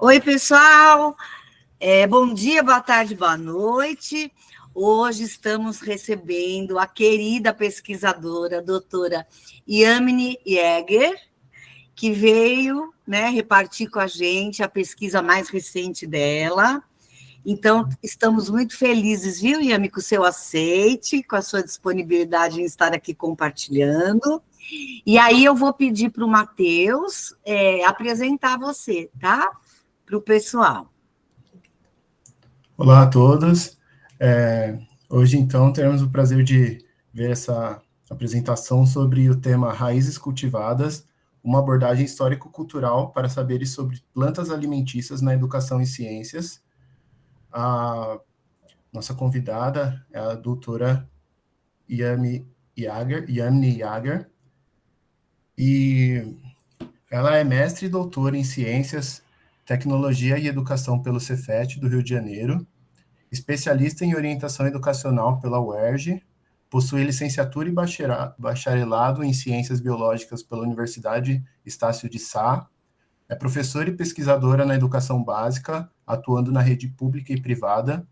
Oi, pessoal. Bom dia, boa tarde, boa noite. Hoje estamos recebendo a querida pesquisadora, a doutora Yamini Jäger, que veio, né, repartir com a gente a pesquisa mais recente dela. Então, estamos muito felizes, viu, Yami, com o seu aceite, com a sua disponibilidade em estar aqui compartilhando. E aí eu vou pedir para o Matheus apresentar você, tá? Para o pessoal. Olá a todos. Hoje, então, teremos o prazer de ver essa apresentação sobre o tema Raízes Cultivadas, uma abordagem histórico-cultural para saberes sobre plantas alimentícias na educação e ciências. A nossa convidada é a doutora Yamini Jäger, e ela é mestre e doutora em Ciências, Tecnologia e Educação pelo Cefet do Rio de Janeiro, especialista em orientação educacional pela UERJ, possui licenciatura e bacharelado em Ciências Biológicas pela Universidade Estácio de Sá, é professora e pesquisadora na educação básica, atuando na rede pública e privada.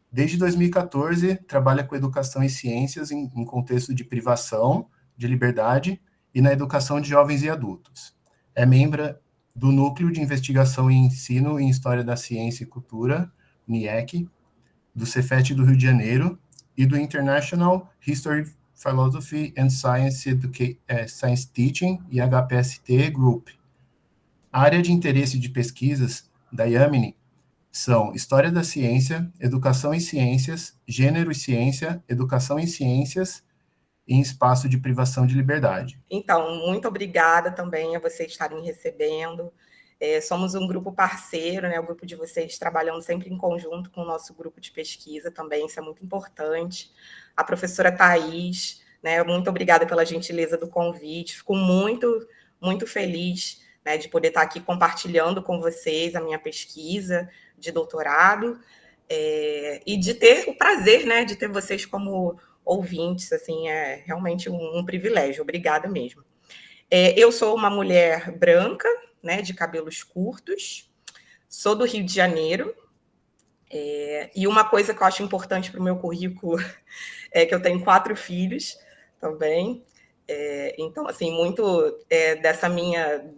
Desde 2014, trabalha com educação e ciências em contexto de privação de liberdade e na educação de jovens e adultos. É membro do Núcleo de Investigação e Ensino em História da Ciência e Cultura, NIEC, do Cefet do Rio de Janeiro e do International History, Philosophy and Science Teaching e HPST Group. A área de interesse de pesquisas da Yamini são História da Ciência, Educação em Ciências, Gênero e Ciência, Educação em Ciências e em Espaço de Privação de Liberdade. Então, muito obrigada também a vocês estarem me recebendo. Somos um grupo parceiro, né? O grupo de vocês trabalhando sempre em conjunto com o nosso grupo de pesquisa também, isso é muito importante. A professora Thaís, né? Muito obrigada pela gentileza do convite, fico muito, muito feliz, né, de poder estar aqui compartilhando com vocês a minha pesquisa de doutorado e de ter o prazer, né, de ter vocês como ouvintes, assim, é realmente um privilégio, obrigada mesmo. Eu sou uma mulher branca, né, de cabelos curtos, sou do Rio de Janeiro, e uma coisa que eu acho importante para o meu currículo é que eu tenho 4 filhos também, então, assim, muito dessa minha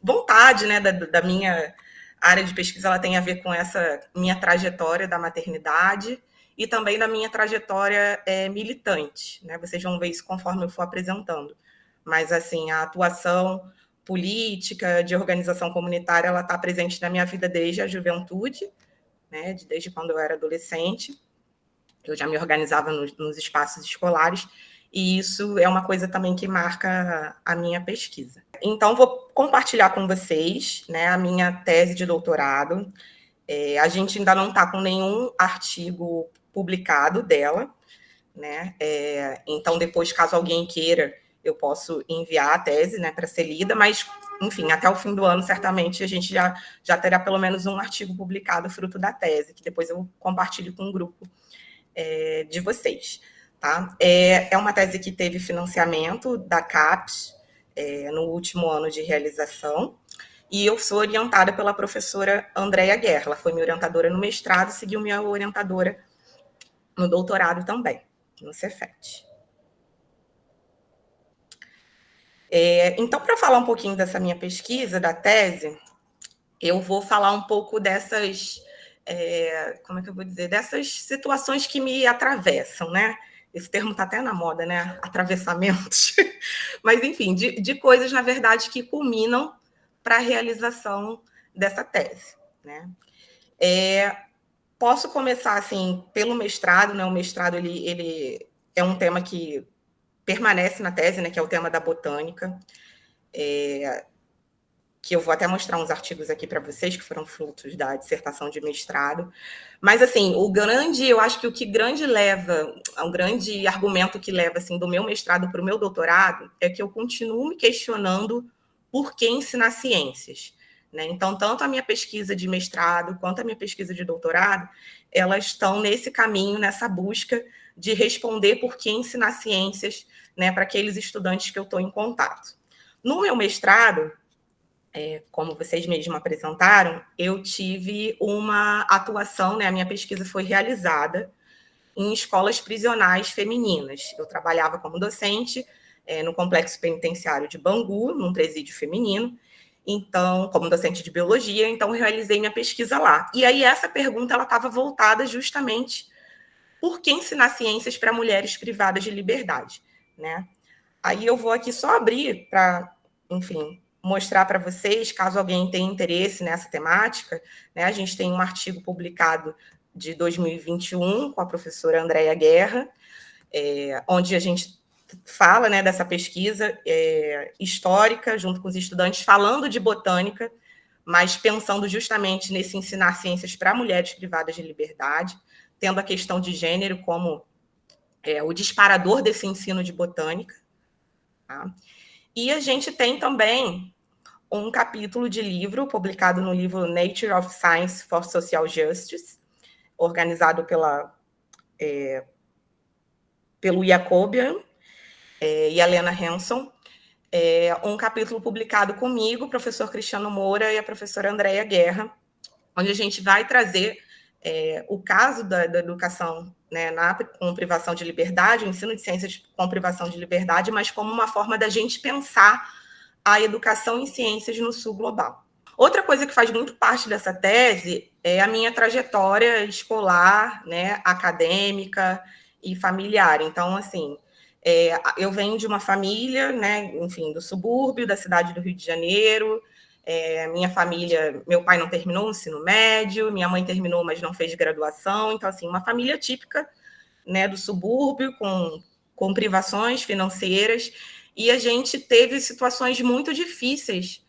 vontade, né, da minha área de pesquisa, ela tem a ver com essa minha trajetória da maternidade e também da minha trajetória militante, né? Vocês vão ver isso conforme eu for apresentando. Mas, assim, a atuação política, de organização comunitária, ela está presente na minha vida desde a juventude, né? Desde quando eu era adolescente. Eu já me organizava nos espaços escolares, e isso é uma coisa também que marca a minha pesquisa. Então, vou compartilhar com vocês, né, a minha tese de doutorado. A gente ainda não está com nenhum artigo publicado dela, né? Então, depois, caso alguém queira, eu posso enviar a tese, né, para ser lida, mas, enfim, até o fim do ano, certamente, a gente já terá pelo menos um artigo publicado fruto da tese, que depois eu compartilho com o grupo de vocês. Tá? É uma tese que teve financiamento da CAPES no último ano de realização, e eu sou orientada pela professora Andréia Guerra. Ela foi minha orientadora no mestrado, seguiu minha orientadora no doutorado também, no Cefet. Então, para falar um pouquinho dessa minha pesquisa, da tese, eu vou falar um pouco dessas, como é que eu vou dizer, dessas situações que me atravessam, né? Esse termo está até na moda, né? Atravessamentos. Mas, enfim, de coisas, na verdade, que culminam para a realização dessa tese, né? Posso começar, assim, pelo mestrado, né? O mestrado, ele é um tema que permanece na tese, né? Que é o tema da botânica, que eu vou até mostrar uns artigos aqui para vocês, que foram frutos da dissertação de mestrado. Mas, assim, eu acho que o que um grande argumento que leva, assim, do meu mestrado para o meu doutorado é que eu continuo me questionando por que ensinar ciências, né? Então, tanto a minha pesquisa de mestrado quanto a minha pesquisa de doutorado, elas estão nesse caminho, nessa busca de responder por que ensinar ciências, né, para aqueles estudantes que eu estou em contato. No meu mestrado, como vocês mesmos apresentaram, eu tive uma atuação, né, a minha pesquisa foi realizada em escolas prisionais femininas. Eu trabalhava como docente no Complexo Penitenciário de Bangu, num presídio feminino, então, como docente de biologia, então eu realizei minha pesquisa lá. E aí essa pergunta ela estava voltada justamente por que ensinar ciências para mulheres privadas de liberdade, né? Aí eu vou aqui só abrir para, enfim, mostrar para vocês, caso alguém tenha interesse nessa temática, né? A gente tem um artigo publicado de 2021 com a professora Andréia Guerra, onde a gente fala, né, dessa pesquisa histórica, junto com os estudantes, falando de botânica, mas pensando justamente nesse ensinar ciências para mulheres privadas de liberdade, tendo a questão de gênero como o disparador desse ensino de botânica. Tá? E a gente tem também um capítulo de livro, publicado no livro Nature of Science for Social Justice, organizado pelo Jacobian e a Lena Hanson, um capítulo publicado comigo, o professor Cristiano Moura e a professora Andréia Guerra, onde a gente vai trazer o caso da educação, né, com privação de liberdade, o ensino de ciências com privação de liberdade, mas como uma forma da gente pensar a educação em ciências no sul global. Outra coisa que faz muito parte dessa tese é a minha trajetória escolar, né, acadêmica e familiar. Então, assim, eu venho de uma família, né, enfim, do subúrbio da cidade do Rio de Janeiro. Minha família, meu pai não terminou o ensino médio, minha mãe terminou, mas não fez graduação. Então, assim, uma família típica, né, do subúrbio, com privações financeiras, e a gente teve situações muito difíceis,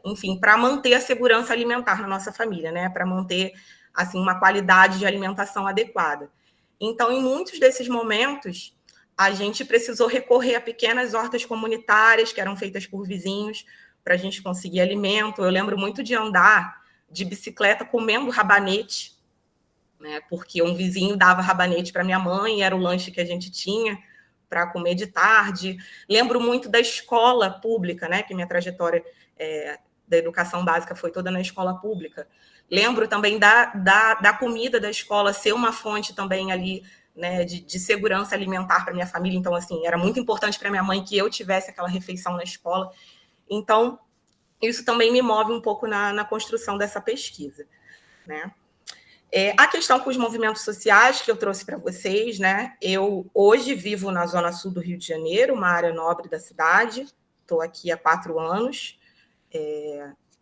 enfim, para manter a segurança alimentar na nossa família, né, para manter, assim, uma qualidade de alimentação adequada. Então, em muitos desses momentos, a gente precisou recorrer a pequenas hortas comunitárias que eram feitas por vizinhos para a gente conseguir alimento. Eu lembro muito de andar de bicicleta comendo rabanete, né, porque um vizinho dava rabanete para minha mãe, era o lanche que a gente tinha para comer de tarde. Lembro muito da escola pública, né, que minha trajetória da educação básica foi toda na escola pública. Lembro também da comida da escola ser uma fonte também ali, né, de segurança alimentar para minha família. Então, assim, era muito importante para minha mãe que eu tivesse aquela refeição na escola. Então, isso também me move um pouco na construção dessa pesquisa, né? A questão com os movimentos sociais que eu trouxe para vocês, né? Eu hoje vivo na zona sul do Rio de Janeiro, uma área nobre da cidade. Estou aqui há 4 anos.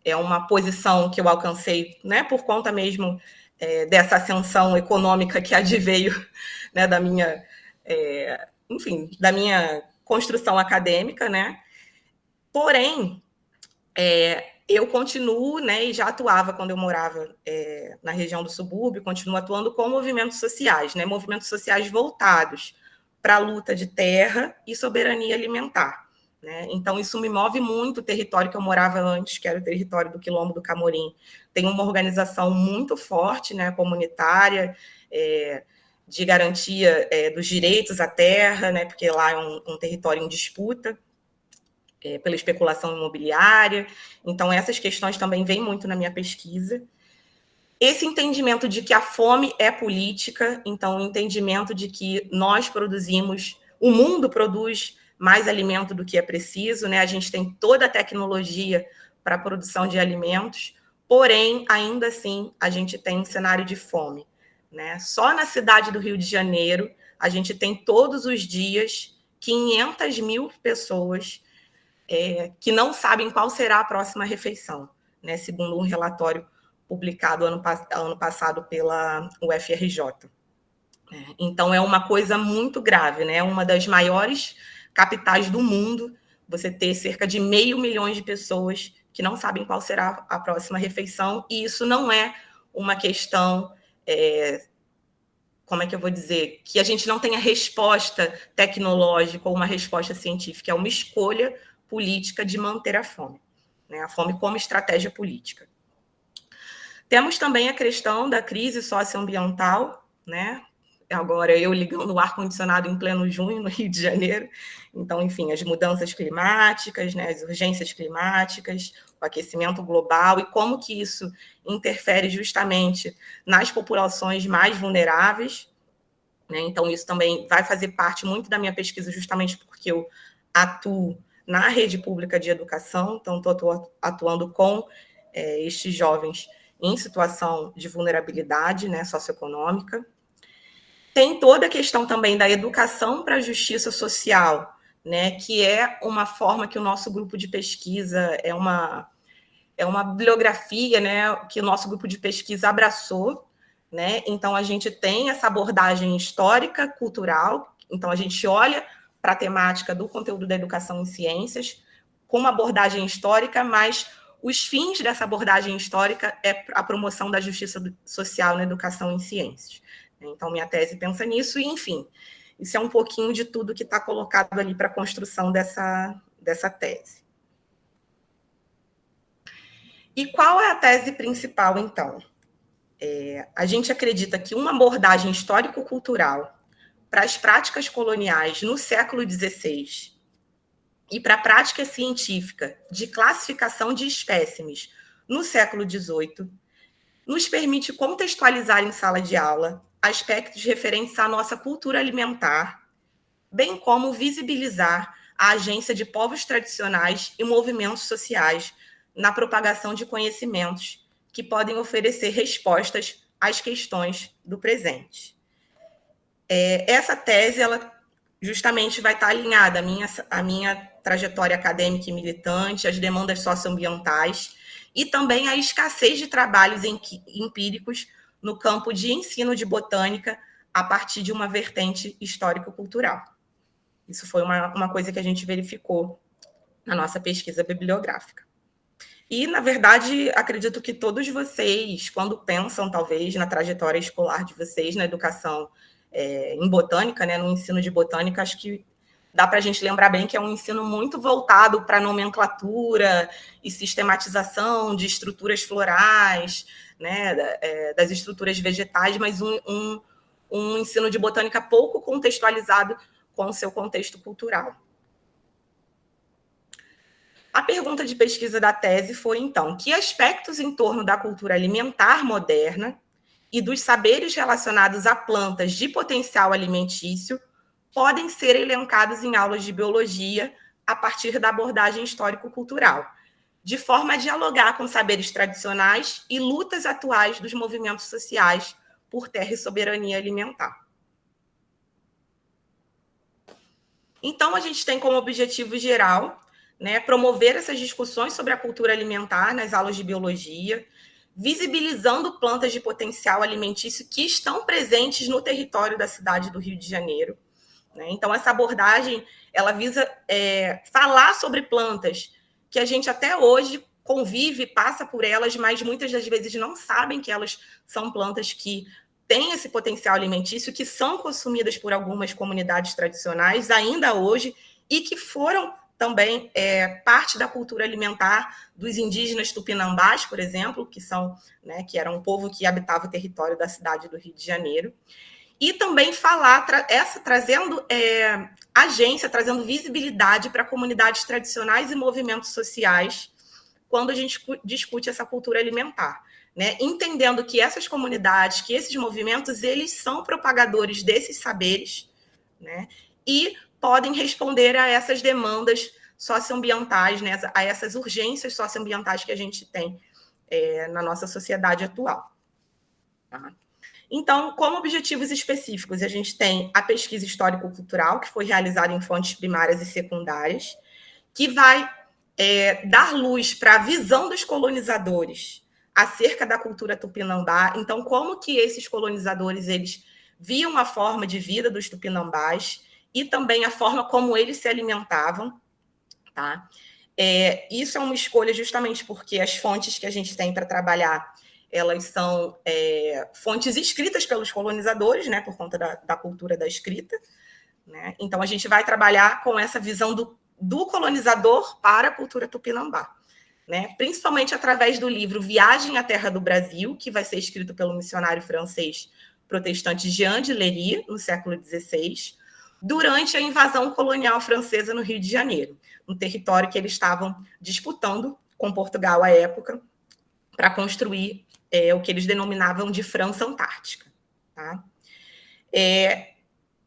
É uma posição que eu alcancei, né, por conta mesmo dessa ascensão econômica que adveio, né, da minha, enfim, da minha construção acadêmica, né? Porém, eu continuo, né, e já atuava quando eu morava na região do subúrbio, continuo atuando com movimentos sociais, né, movimentos sociais voltados para a luta de terra e soberania alimentar. Né? Então, isso me move muito. O território que eu morava antes, que era o território do Quilombo do Camorim, tem uma organização muito forte, né, comunitária, de garantia dos direitos à terra, né, porque lá é um território em disputa, pela especulação imobiliária. Então, essas questões também vêm muito na minha pesquisa. Esse entendimento de que a fome é política, então, o entendimento de que nós produzimos, o mundo produz mais alimento do que é preciso, né? A gente tem toda a tecnologia para a produção de alimentos, porém, ainda assim, a gente tem um cenário de fome, né? Só na cidade do Rio de Janeiro, a gente tem todos os dias 500 mil pessoas que não sabem qual será a próxima refeição, né? Segundo um relatório publicado ano passado pela UFRJ. Então, é uma coisa muito grave, né? Uma das maiores capitais do mundo, você ter cerca de 500 mil de pessoas que não sabem qual será a próxima refeição, e isso não é uma questão, como é que eu vou dizer, que a gente não tenha resposta tecnológica ou uma resposta científica, é uma escolha política de manter a fome, né? A fome como estratégia política. Temos também a questão da crise socioambiental, né? agora eu ligando o ar-condicionado em pleno junho no Rio de Janeiro. Então, enfim, as mudanças climáticas, né, as urgências climáticas, o aquecimento global e como que isso interfere justamente nas populações mais vulneráveis, né? Então, isso também vai fazer parte muito da minha pesquisa, justamente porque eu atuo na rede pública de educação, então estou atuando com estes jovens em situação de vulnerabilidade, né, socioeconômica. Tem toda a questão também da educação para a justiça social, né, que é uma forma que o nosso grupo de pesquisa é uma bibliografia, né, que o nosso grupo de pesquisa abraçou, né? Então a gente tem essa abordagem histórica, cultural, então a gente olha para a temática do conteúdo da educação em ciências com uma abordagem histórica, mas os fins dessa abordagem histórica é a promoção da justiça social na educação em ciências. Então, minha tese pensa nisso, e, enfim, isso é um pouquinho de tudo que está colocado ali para a construção dessa tese. E qual é a tese principal, então? A gente acredita que uma abordagem histórico-cultural para as práticas coloniais no século XVI e para a prática científica de classificação de espécimes no século XVIII nos permite contextualizar em sala de aula aspectos referentes à nossa cultura alimentar, bem como visibilizar a agência de povos tradicionais e movimentos sociais na propagação de conhecimentos que podem oferecer respostas às questões do presente. Essa tese, ela justamente vai estar alinhada à minha trajetória acadêmica e militante, às demandas socioambientais e também à escassez de trabalhos empíricos no campo de ensino de botânica a partir de uma vertente histórico-cultural. Isso foi uma coisa que a gente verificou na nossa pesquisa bibliográfica. E, na verdade, acredito que todos vocês, quando pensam, talvez, na trajetória escolar de vocês, na educação em botânica, né, no ensino de botânica, acho que dá para a gente lembrar bem que é um ensino muito voltado para a nomenclatura e sistematização de estruturas florais, né, das estruturas vegetais, mas um ensino de botânica pouco contextualizado com o seu contexto cultural. A pergunta de pesquisa da tese foi, então, que aspectos em torno da cultura alimentar moderna e dos saberes relacionados a plantas de potencial alimentício podem ser elencados em aulas de biologia a partir da abordagem histórico-cultural, de forma a dialogar com saberes tradicionais e lutas atuais dos movimentos sociais por terra e soberania alimentar. Então, a gente tem como objetivo geral, né, promover essas discussões sobre a cultura alimentar nas aulas de biologia, visibilizando plantas de potencial alimentício que estão presentes no território da cidade do Rio de Janeiro. Né? Então, essa abordagem ela visa falar sobre plantas que a gente até hoje convive, passa por elas, mas muitas das vezes não sabem que elas são plantas que têm esse potencial alimentício, que são consumidas por algumas comunidades tradicionais ainda hoje e que foram também parte da cultura alimentar dos indígenas tupinambás, por exemplo, que que era um povo que habitava o território da cidade do Rio de Janeiro. E também falar, trazendo agência, trazendo visibilidade para comunidades tradicionais e movimentos sociais quando a gente discute essa cultura alimentar. Né? Entendendo que essas comunidades, que esses movimentos, eles são propagadores desses saberes, né? E podem responder a essas demandas socioambientais, né? A essas urgências socioambientais que a gente tem na nossa sociedade atual. Tá? Então, como objetivos específicos, a gente tem a pesquisa histórico-cultural, que foi realizada em fontes primárias e secundárias, que vai dar luz para a visão dos colonizadores acerca da cultura tupinambá. Então, como que esses colonizadores eles viam a forma de vida dos tupinambás e também a forma como eles se alimentavam. Tá? Isso é uma escolha justamente porque as fontes que a gente tem para trabalhar elas são fontes escritas pelos colonizadores, né, por conta da cultura da escrita. Né? Então, a gente vai trabalhar com essa visão do colonizador para a cultura tupinambá. Né? Principalmente através do livro Viagem à Terra do Brasil, que vai ser escrito pelo missionário francês protestante Jean de Lery, no século XVI, durante a invasão colonial francesa no Rio de Janeiro, um território que eles estavam disputando com Portugal à época para construir o que eles denominavam de França Antártica. Tá?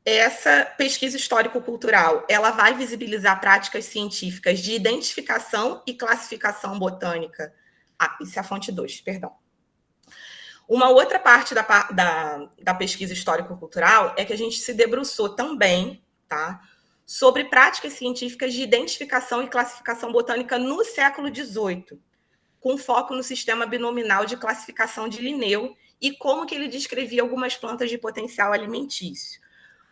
Essa pesquisa histórico-cultural ela vai visibilizar práticas científicas de identificação e classificação botânica. Isso é a fonte 2, perdão. Uma outra parte da pesquisa histórico-cultural é que a gente se debruçou também, tá, sobre práticas científicas de identificação e classificação botânica no século XVIII, com foco no sistema binominal de classificação de Linneu e como que ele descrevia algumas plantas de potencial alimentício.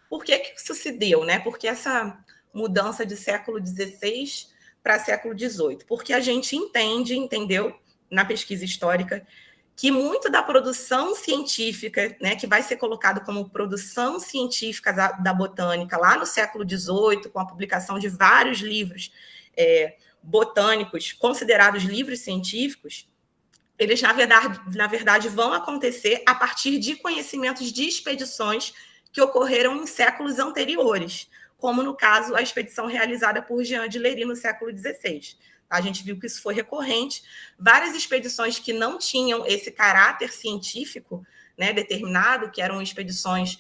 Por que isso se deu, né? Porque essa mudança de século XVI para século XVIII? Porque a gente entendeu, na pesquisa histórica, que muito da produção científica, né, que vai ser colocado como produção científica da botânica lá no século XVIII, com a publicação de vários livros botânicos considerados livros científicos, eles, na verdade, vão acontecer a partir de conhecimentos de expedições que ocorreram em séculos anteriores, como, no caso, a expedição realizada por Jean de Lery no século XVI. A gente viu que isso foi recorrente. Várias expedições que não tinham esse caráter científico, né, determinado, que eram expedições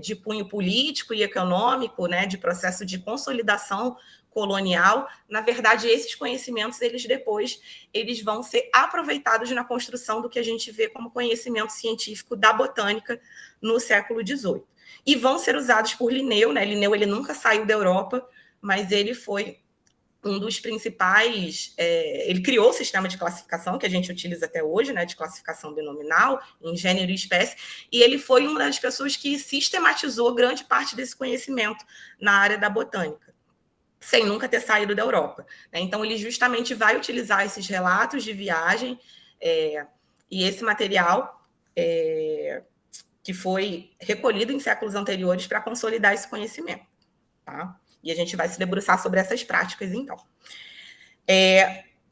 de cunho político e econômico, né, de processo de consolidação colonial. Na verdade, esses conhecimentos, eles vão ser aproveitados na construção do que a gente vê como conhecimento científico da botânica no século XVIII. E vão ser usados por Linneu, né? Linneu ele nunca saiu da Europa, mas ele foi um dos principais... ele criou o sistema de classificação que a gente utiliza até hoje, né, de classificação binominal, em gênero e espécie, e ele foi uma das pessoas que sistematizou grande parte desse conhecimento na área da botânica, sem nunca ter saído da Europa. Então, ele justamente vai utilizar esses relatos de viagem e esse material que foi recolhido em séculos anteriores para consolidar esse conhecimento. Tá? E a gente vai se debruçar sobre essas práticas, então.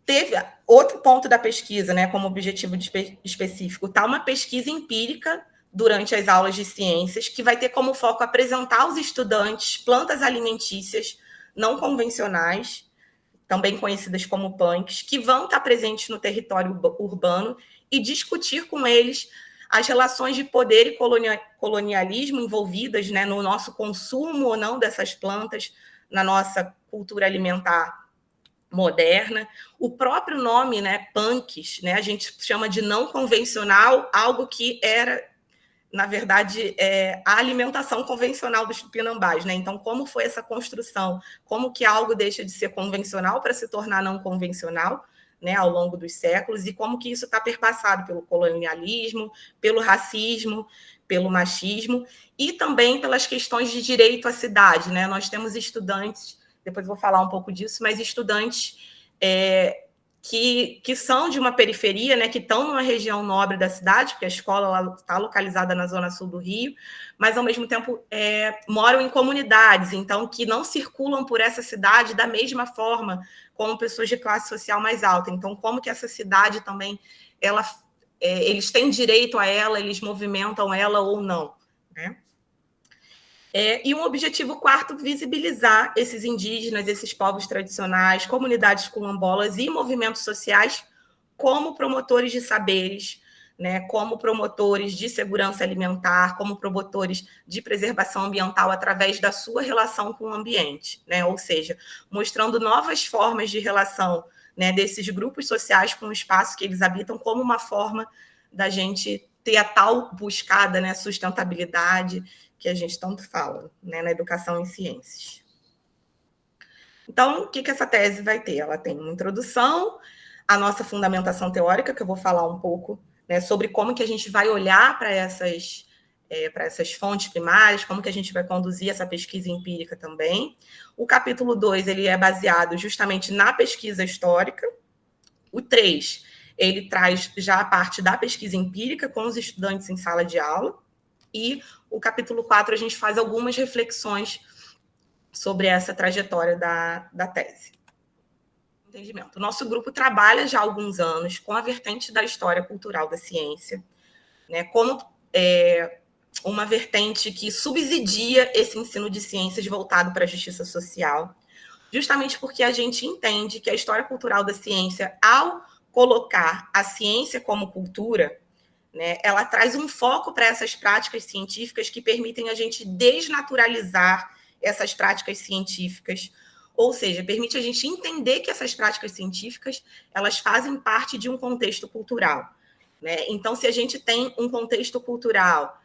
Teve outro ponto da pesquisa, né, como objetivo específico, tá? Uma pesquisa empírica durante as aulas de ciências, que vai ter como foco apresentar aos estudantes plantas alimentícias não convencionais, também conhecidas como punks, que vão estar presentes no território urbano e discutir com eles as relações de poder e colonialismo envolvidas, né, no nosso consumo ou não dessas plantas, na nossa cultura alimentar moderna. O próprio nome, né, punks, né, a gente chama de não convencional, algo que era, na verdade, a alimentação convencional dos tupinambás, né? Então, como foi essa construção? Como que algo deixa de ser convencional para se tornar não convencional, né, ao longo dos séculos, e como que isso está perpassado pelo colonialismo, pelo racismo, pelo machismo, e também pelas questões de direito à cidade, né? Nós temos estudantes, depois vou falar um pouco disso, mas estudantes que são de uma periferia, né, que estão numa região nobre da cidade, porque a escola está localizada na zona sul do Rio, mas, ao mesmo tempo, moram em comunidades, então, que não circulam por essa cidade da mesma forma como pessoas de classe social mais alta. Então, como que essa cidade também, eles têm direito a ela, eles movimentam ela ou não, né? E um objetivo quarto, visibilizar esses indígenas, esses povos tradicionais, comunidades quilombolas e movimentos sociais como promotores de saberes, né, como promotores de segurança alimentar, como promotores de preservação ambiental através da sua relação com o ambiente, né? Ou seja, mostrando novas formas de relação, né, desses grupos sociais com o espaço que eles habitam, como uma forma da gente ter a tal buscada, né, sustentabilidade que a gente tanto fala, né, na educação em ciências. Então, o que essa tese vai ter? Ela tem uma introdução, a nossa fundamentação teórica, que eu vou falar um pouco, né, sobre como que a gente vai olhar para essas fontes primárias, como que a gente vai conduzir essa pesquisa empírica também. O capítulo 2, ele é baseado justamente na pesquisa histórica. O 3, ele traz já a parte da pesquisa empírica com os estudantes em sala de aula. E o capítulo 4, a gente faz algumas reflexões sobre essa trajetória da tese. Entendimento. O nosso grupo trabalha já há alguns anos com a vertente da história cultural da ciência, né, como uma vertente que subsidia esse ensino de ciências voltado para a justiça social, justamente porque a gente entende que a história cultural da ciência, ao colocar a ciência como cultura, né, ela traz um foco para essas práticas científicas que permitem a gente desnaturalizar essas práticas científicas, ou seja, permite a gente entender que essas práticas científicas elas fazem parte de um contexto cultural. Né? Então, se a gente tem um contexto cultural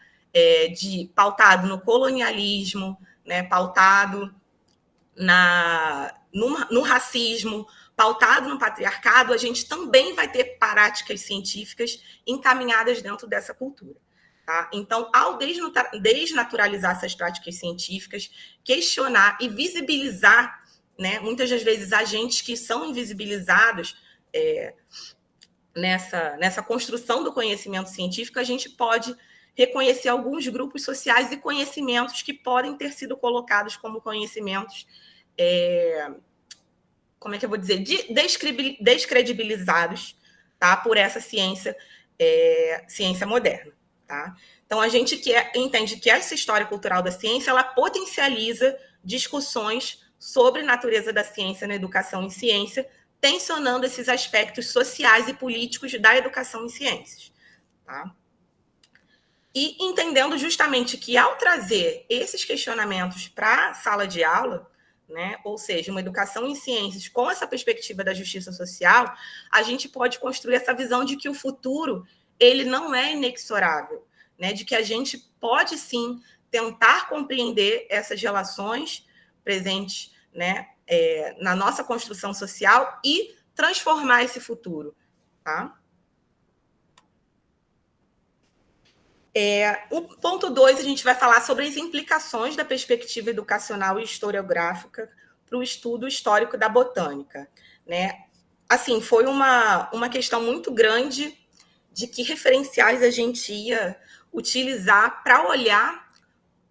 pautado no colonialismo, né, pautado no racismo, pautado no patriarcado, a gente também vai ter práticas científicas encaminhadas dentro dessa cultura. Tá? Então, ao desnaturalizar essas práticas científicas, questionar e visibilizar, né, muitas das vezes agentes que são invisibilizados nessa construção do conhecimento científico, a gente pode reconhecer alguns grupos sociais e conhecimentos que podem ter sido colocados como conhecimentos, como é que eu vou dizer, descredibilizados, tá, por essa ciência moderna. Tá? Então, a gente entende que essa história cultural da ciência ela potencializa discussões sobre natureza da ciência na educação em ciência, tensionando esses aspectos sociais e políticos da educação em ciências. Tá? E entendendo justamente que, ao trazer esses questionamentos para a sala de aula, né, ou seja, uma educação em ciências com essa perspectiva da justiça social, a gente pode construir essa visão de que o futuro ele não é inexorável, né, de que a gente pode, sim, tentar compreender essas relações presentes, né, na nossa construção social e transformar esse futuro. Tá? O ponto 2, a gente vai falar sobre as implicações da perspectiva educacional e historiográfica para o estudo histórico da botânica. Né? Assim, foi uma questão muito grande de que referenciais a gente ia utilizar para olhar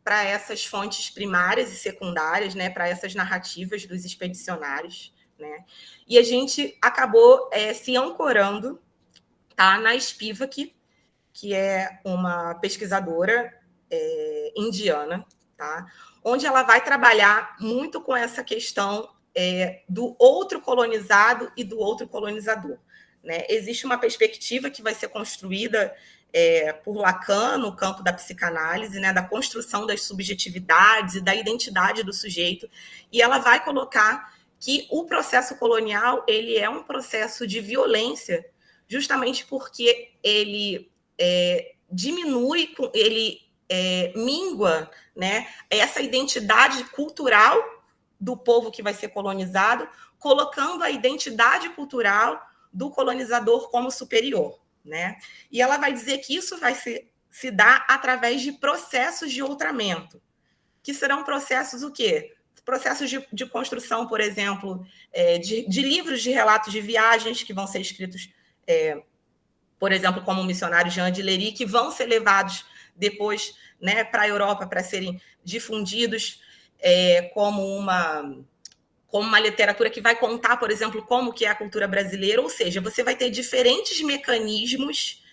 para essas fontes primárias e secundárias, né, para essas narrativas dos expedicionários. Né? E a gente acabou se ancorando, tá, na Spivak, que é uma pesquisadora indiana, tá? Onde ela vai trabalhar muito com essa questão do outro colonizado e do outro colonizador. Né? Existe uma perspectiva que vai ser construída por Lacan no campo da psicanálise, né? Da construção das subjetividades e da identidade do sujeito, e ela vai colocar que o processo colonial ele é um processo de violência, justamente porque ele diminui, ele mingua, né, essa identidade cultural do povo que vai ser colonizado, colocando a identidade cultural do colonizador como superior. Né? E ela vai dizer que isso vai se dar através de processos de outramento, que serão processos o quê? Processos de construção, por exemplo, de livros de relatos de viagens que vão ser escritos por exemplo, como o missionário Jean de Lery, que vão ser levados depois, né, para a Europa para serem difundidos como uma literatura que vai contar, por exemplo, como que é a cultura brasileira, ou seja, você vai ter diferentes mecanismos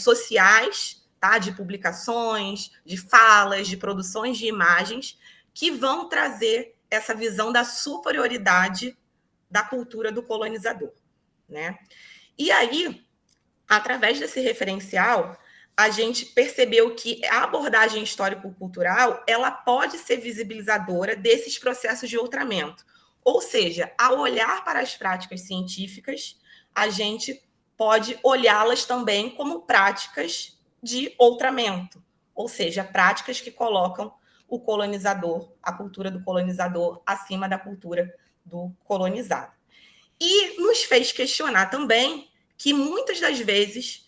sociais, tá, de publicações, de falas, de produções de imagens, que vão trazer essa visão da superioridade da cultura do colonizador. Né? E aí, através desse referencial, a gente percebeu que a abordagem histórico-cultural ela pode ser visibilizadora desses processos de outramento. Ou seja, ao olhar para as práticas científicas, a gente pode olhá-las também como práticas de outramento, ou seja, práticas que colocam o colonizador, a cultura do colonizador, acima da cultura do colonizado. E nos fez questionar também que muitas das vezes,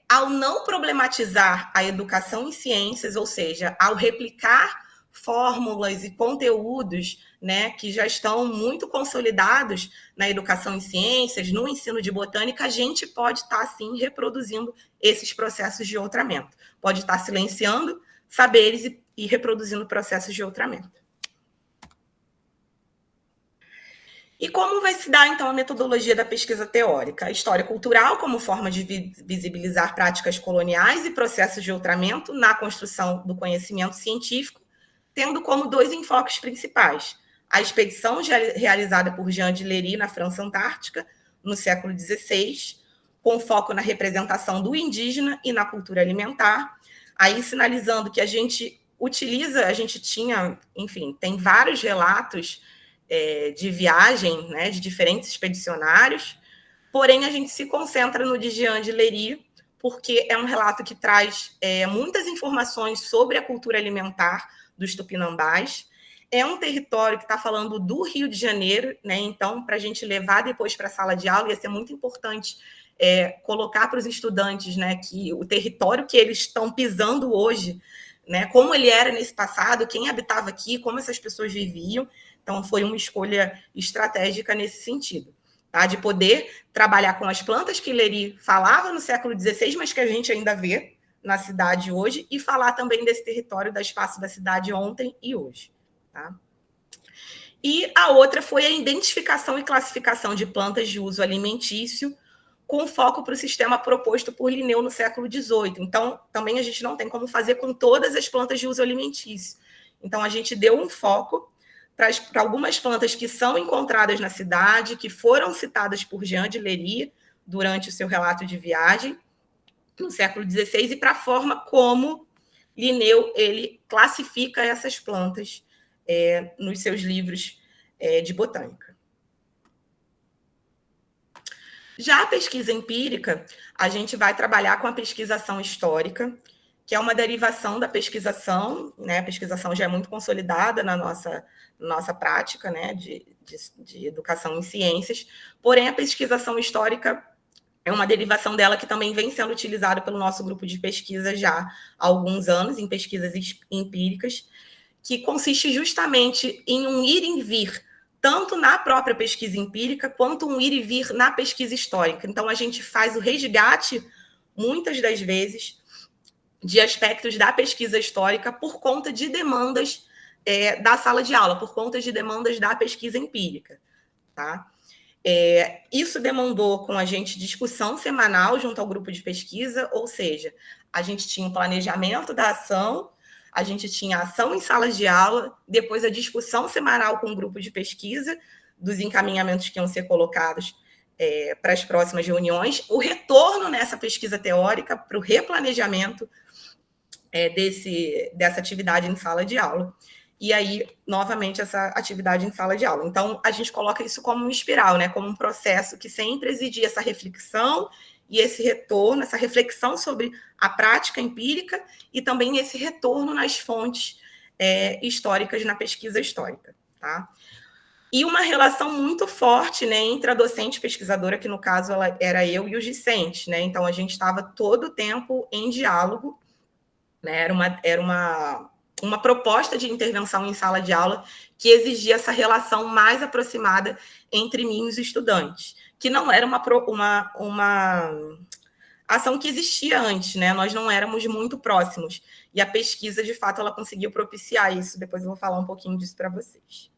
ao não problematizar a educação em ciências, ou seja, ao replicar fórmulas e conteúdos, né, que já estão muito consolidados na educação em ciências, no ensino de botânica, a gente pode estar, sim, reproduzindo esses processos de outramento. Pode estar silenciando saberes e reproduzindo processos de outramento. E como vai se dar, então, a metodologia da pesquisa teórica? A história cultural como forma de visibilizar práticas coloniais e processos de outramento na construção do conhecimento científico, tendo como 2 enfoques principais. A expedição realizada por Jean de Lery na França Antártica, no século XVI, com foco na representação do indígena e na cultura alimentar, aí sinalizando que a gente tinha, enfim, tem vários relatos de viagem, né, de diferentes expedicionários, porém a gente se concentra no de Jean de Lery, porque é um relato que traz muitas informações sobre a cultura alimentar dos tupinambás. É um território que está falando do Rio de Janeiro, né? Então, para a gente levar depois para a sala de aula, ia ser muito importante colocar para os estudantes, né, que o território que eles estão pisando hoje, né, como ele era nesse passado, quem habitava aqui, como essas pessoas viviam. Então, foi uma escolha estratégica nesse sentido, tá? De poder trabalhar com as plantas que Lery falava no século XVI, mas que a gente ainda vê na cidade hoje, e falar também desse território da espaço da cidade ontem e hoje. Tá? E a outra foi a identificação e classificação de plantas de uso alimentício, com foco para o sistema proposto por Linneu no século XVIII. Então, também a gente não tem como fazer com todas as plantas de uso alimentício. Então, a gente deu um foco para algumas plantas que são encontradas na cidade, que foram citadas por Jean de Lery durante o seu relato de viagem no século XVI, e para a forma como Linneu ele classifica essas plantas nos seus livros de botânica. Já a pesquisa empírica, a gente vai trabalhar com a pesquisação histórica, que é uma derivação da pesquisação, né? A pesquisação já é muito consolidada na nossa prática, né? de educação em ciências, porém a pesquisação histórica é uma derivação dela que também vem sendo utilizada pelo nosso grupo de pesquisa já há alguns anos, em pesquisas empíricas, que consiste justamente em um ir e vir, tanto na própria pesquisa empírica, quanto um ir e vir na pesquisa histórica. Então, a gente faz o resgate, muitas das vezes, de aspectos da pesquisa histórica por conta de demandas da sala de aula, por conta de demandas da pesquisa empírica. Tá? Isso demandou com a gente discussão semanal junto ao grupo de pesquisa, ou seja, a gente tinha um planejamento da ação, a gente tinha ação em salas de aula, depois a discussão semanal com o grupo de pesquisa, dos encaminhamentos que iam ser colocados para as próximas reuniões, o retorno nessa pesquisa teórica para o replanejamento dessa atividade em sala de aula. E aí, novamente, essa atividade em sala de aula. Então, a gente coloca isso como uma espiral, né? Como um processo que sempre exigia essa reflexão e esse retorno, essa reflexão sobre a prática empírica e também esse retorno nas fontes históricas, na pesquisa histórica. Tá? E uma relação muito forte, né, entre a docente pesquisadora, que no caso ela era eu, e os discentes. Né? Então, a gente estava todo o tempo em diálogo, né? Era uma proposta de intervenção em sala de aula que exigia essa relação mais aproximada entre mim e os estudantes, que não era uma ação que existia antes, né? Nós não éramos muito próximos. E a pesquisa, de fato, ela conseguiu propiciar isso. Depois eu vou falar um pouquinho disso para vocês.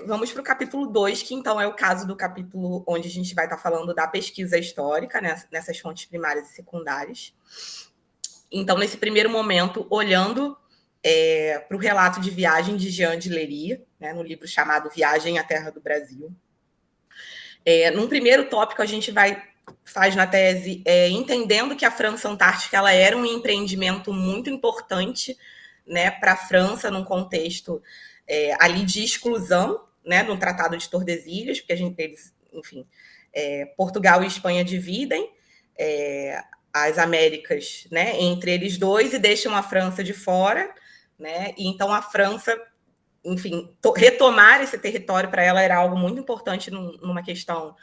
Vamos para o capítulo 2, que então é o caso do capítulo onde a gente vai estar falando da pesquisa histórica, né? Nessas fontes primárias e secundárias. Então, nesse primeiro momento, olhando para o relato de viagem de Jean de Lery, né, no livro chamado Viagem à Terra do Brasil. Num primeiro tópico, a gente faz na tese entendendo que a França Antártica ela era um empreendimento muito importante, né, para a França, num contexto ali de exclusão, né, no Tratado de Tordesilhas, porque eles, enfim, Portugal e Espanha dividem as Américas, né, entre eles dois e deixam a França de fora. Né? E então a França, enfim, retomar esse território para ela era algo muito importante numa questão,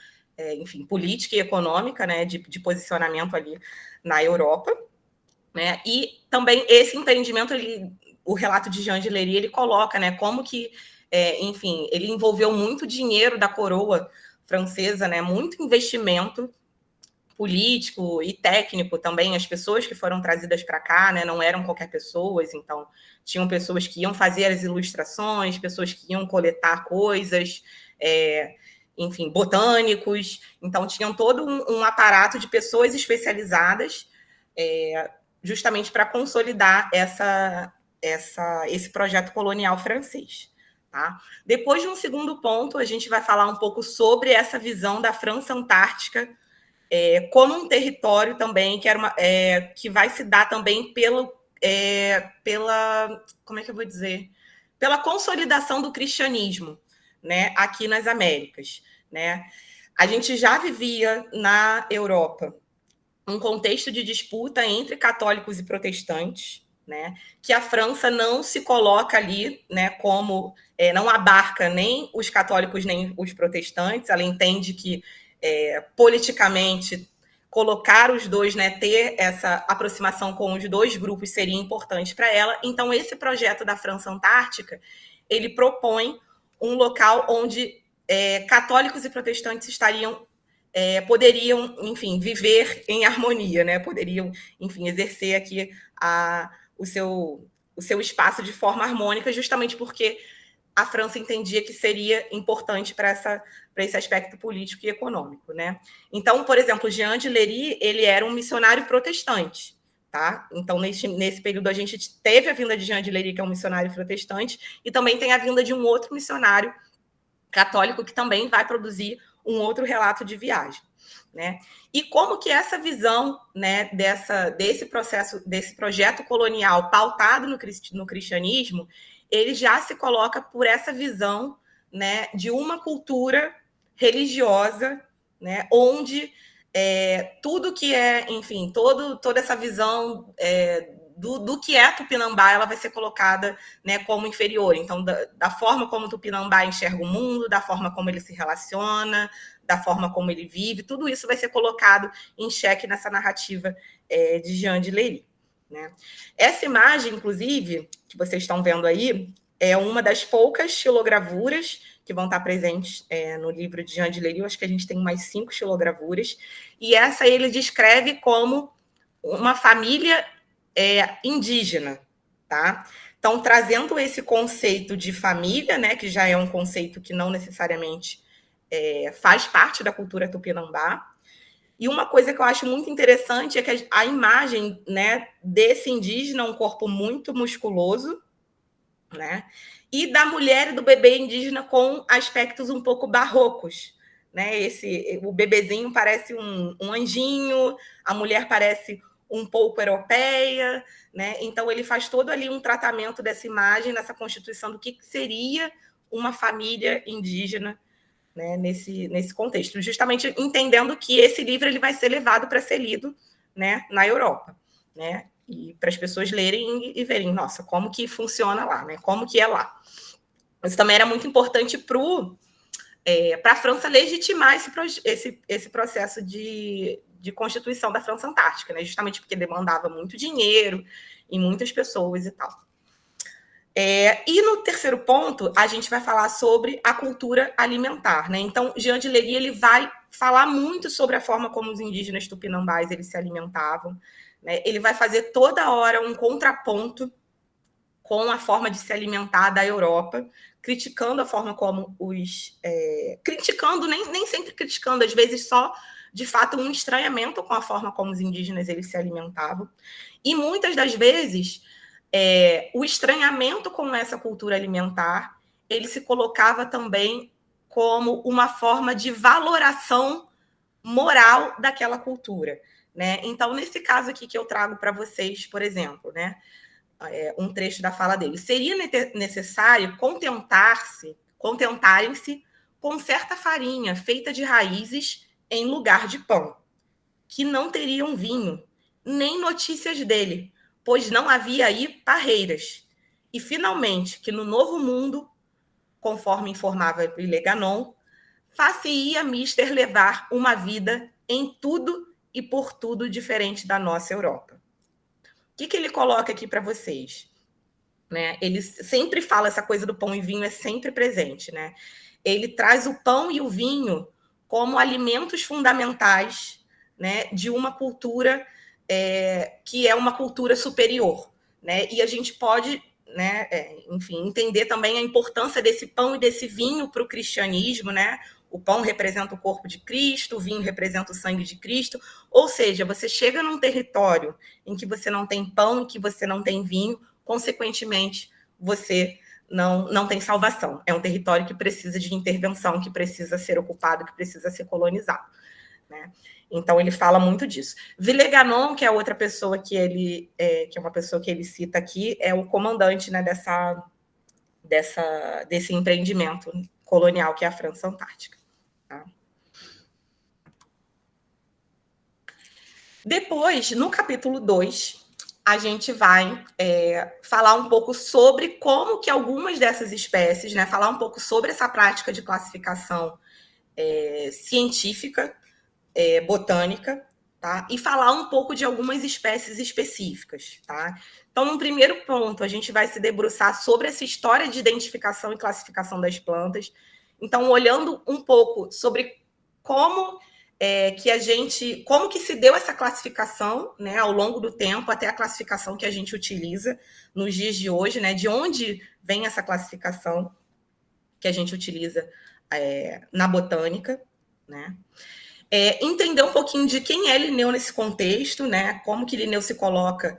enfim, política e econômica, né? de posicionamento ali na Europa. Né? E também esse empreendimento, o relato de Jean de Lery, ele coloca, né, como que, enfim, ele envolveu muito dinheiro da coroa francesa, né, muito investimento político e técnico também. As pessoas que foram trazidas para cá, né, não eram qualquer pessoas, então tinham pessoas que iam fazer as ilustrações, pessoas que iam coletar coisas, enfim, botânicos. Então tinham todo um aparato de pessoas especializadas justamente para consolidar esse projeto colonial francês. Tá? Depois de um segundo ponto, a gente vai falar um pouco sobre essa visão da França Antártica como um território também que vai se dar também pela, como é que eu vou dizer? Pela consolidação do cristianismo, né, aqui nas Américas. Né? A gente já vivia na Europa um contexto de disputa entre católicos e protestantes, né, que a França não se coloca ali, né, como não abarca nem os católicos nem os protestantes. Ela entende que politicamente colocar os dois, né, ter essa aproximação com os dois grupos seria importante para ela. Então esse projeto da França Antártica, ele propõe um local onde católicos e protestantes poderiam, enfim, viver em harmonia, né? Poderiam, enfim, exercer aqui o seu espaço de forma harmônica, justamente porque a França entendia que seria importante para esse aspecto político e econômico, né? Então, por exemplo, Jean de Lery, ele era um missionário protestante, tá? Então, nesse período, a gente teve a vinda de Jean de Lery, que é um missionário protestante, e também tem a vinda de um outro missionário católico que também vai produzir um outro relato de viagem, né? E como que essa visão, né, desse projeto colonial pautado no cristianismo, ele já se coloca por essa visão, né, de uma cultura religiosa, né, onde tudo que enfim, toda essa visão do que é Tupinambá, ela vai ser colocada, né, como inferior. Então, da forma como o Tupinambá enxerga o mundo, da forma como ele se relaciona, da forma como ele vive, tudo isso vai ser colocado em xeque nessa narrativa de Jean de Lery. Né? Essa imagem, inclusive, que vocês estão vendo aí, é uma das poucas xilogravuras que vão estar presentes no livro de Jean de Lery. Eu acho que a gente tem mais 5 xilogravuras. E essa ele descreve como uma família indígena. Tá? Então, trazendo esse conceito de família, né, que já é um conceito que não necessariamente faz parte da cultura tupinambá. E uma coisa que eu acho muito interessante é que a imagem, né, desse indígena, um corpo muito musculoso, né, e da mulher e do bebê indígena com aspectos um pouco barrocos. Né? O bebezinho parece um anjinho, a mulher parece um pouco europeia, né? Então ele faz todo ali um tratamento dessa imagem, dessa constituição do que seria uma família indígena, né, nesse contexto, justamente entendendo que esse livro ele vai ser levado para ser lido, né, na Europa, né, e para as pessoas lerem e verem, nossa, como que funciona lá, né, como que é lá. Isso também era muito importante para a França legitimar esse processo de constituição da França Antártica, né, justamente porque demandava muito dinheiro e muitas pessoas e tal. E no terceiro ponto, a gente vai falar sobre a cultura alimentar. Né? Então, Jean de Lery ele vai falar muito sobre a forma como os indígenas tupinambás eles se alimentavam. Né? Ele vai fazer toda hora um contraponto com a forma de se alimentar da Europa, criticando a forma como criticando, nem sempre criticando, às vezes só, de fato, um estranhamento com a forma como os indígenas eles se alimentavam. E muitas das vezes o estranhamento com essa cultura alimentar, ele se colocava também como uma forma de valoração moral daquela cultura. Né? Então, nesse caso aqui que eu trago para vocês, por exemplo, né, um trecho da fala dele, seria necessário contentarem-se com certa farinha feita de raízes em lugar de pão, que não teriam vinho, nem notícias dele, pois não havia aí parreiras. E, finalmente, que no Novo Mundo, conforme informava Leganon, far-se-ia mister levar uma vida em tudo e por tudo diferente da nossa Europa. O que ele coloca aqui para vocês? Né? Ele sempre fala, essa coisa do pão e vinho é sempre presente. Né? Ele traz o pão e o vinho como alimentos fundamentais, né, de uma cultura que é uma cultura superior, né? E a gente pode, né, enfim, entender também a importância desse pão e desse vinho para o cristianismo, né? O pão representa o corpo de Cristo, o vinho representa o sangue de Cristo. Ou seja, você chega num território em que você não tem pão, em que você não tem vinho, consequentemente, você não tem salvação. É um território que precisa de intervenção, que precisa ser ocupado, que precisa ser colonizado, né? Então, ele fala muito disso. Villeganon, que é outra pessoa que ele que é uma pessoa que ele cita aqui, é o comandante, né, desse empreendimento colonial que é a França Antártica. Tá? Depois, no capítulo 2, a gente vai falar um pouco sobre como que algumas dessas espécies, né, falar um pouco sobre essa prática de classificação científica, botânica, tá? E falar um pouco de algumas espécies específicas, tá? Então, num primeiro ponto, a gente vai se debruçar sobre essa história de identificação e classificação das plantas. Então, olhando um pouco sobre como como que se deu essa classificação, né, ao longo do tempo, até a classificação que a gente utiliza nos dias de hoje, né? De onde vem essa classificação que a gente utiliza na botânica, né? Entender um pouquinho de quem é Linneu nesse contexto, né? Como que Linneu se coloca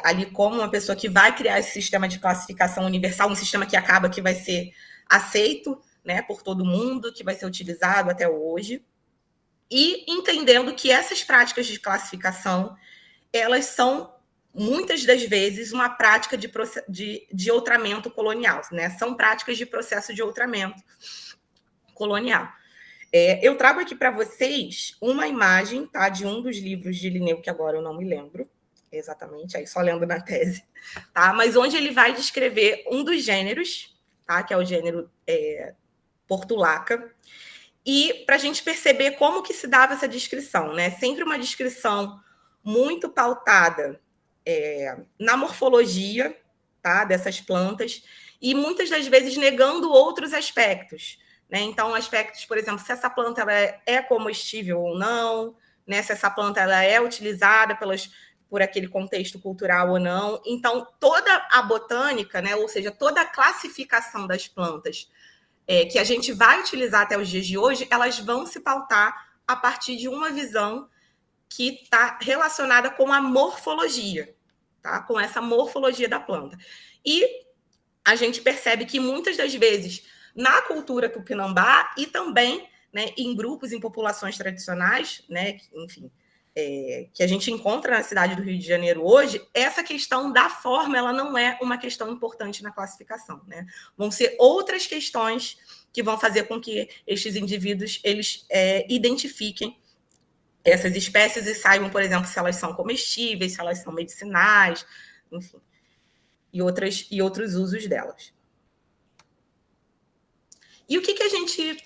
ali como uma pessoa que vai criar esse sistema de classificação universal, um sistema que acaba que vai ser aceito, né, por todo mundo, que vai ser utilizado até hoje. E entendendo que essas práticas de classificação, elas são, muitas das vezes, uma prática de outramento colonial, né? São práticas de processo de outramento colonial. Eu trago aqui para vocês uma imagem, tá, de um dos livros de Linneu, que agora eu não me lembro exatamente, aí só lendo na tese, tá? Mas onde ele vai descrever um dos gêneros, tá? Que é o gênero Portulaca, e para a gente perceber como que se dava essa descrição, né? Sempre uma descrição muito pautada na morfologia, tá, dessas plantas, e muitas das vezes negando outros aspectos, né? Então, aspectos, por exemplo, se essa planta ela é comestível ou não, né? Se essa planta ela é utilizada por aquele contexto cultural ou não. Então, toda a botânica, né? Ou seja, toda a classificação das plantas que a gente vai utilizar até os dias de hoje, elas vão se pautar a partir de uma visão que está relacionada com a morfologia, tá? Com essa morfologia da planta. E a gente percebe que muitas das vezes na cultura tupinambá e também, né, em grupos, em populações tradicionais, né, enfim, que a gente encontra na cidade do Rio de Janeiro hoje, essa questão da forma ela não é uma questão importante na classificação, né? Vão ser outras questões que vão fazer com que estes indivíduos eles identifiquem essas espécies e saibam, por exemplo, se elas são comestíveis, se elas são medicinais, enfim, e outros usos delas. E o que a gente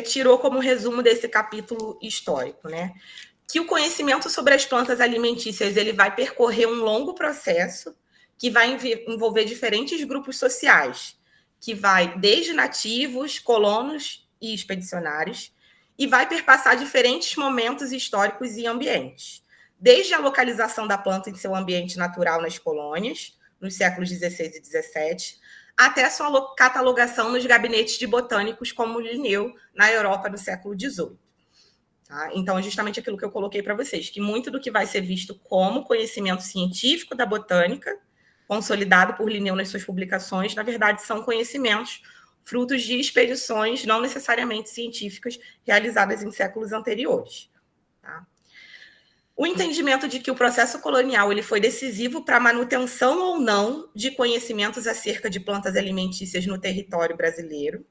tirou como resumo desse capítulo histórico, né? Que o conhecimento sobre as plantas alimentícias ele vai percorrer um longo processo que vai envolver diferentes grupos sociais, que vai desde nativos, colonos e expedicionários, e vai perpassar diferentes momentos históricos e ambientes, desde a localização da planta em seu ambiente natural nas colônias, nos séculos XVI e XVII, até sua catalogação nos gabinetes de botânicos como Linneu, na Europa, no século XVIII. Tá? Então, é justamente aquilo que eu coloquei para vocês, que muito do que vai ser visto como conhecimento científico da botânica, consolidado por Linneu nas suas publicações, na verdade, são conhecimentos frutos de expedições não necessariamente científicas realizadas em séculos anteriores. Tá? O entendimento de que o processo colonial ele foi decisivo para a manutenção ou não de conhecimentos acerca de plantas alimentícias no território brasileiro.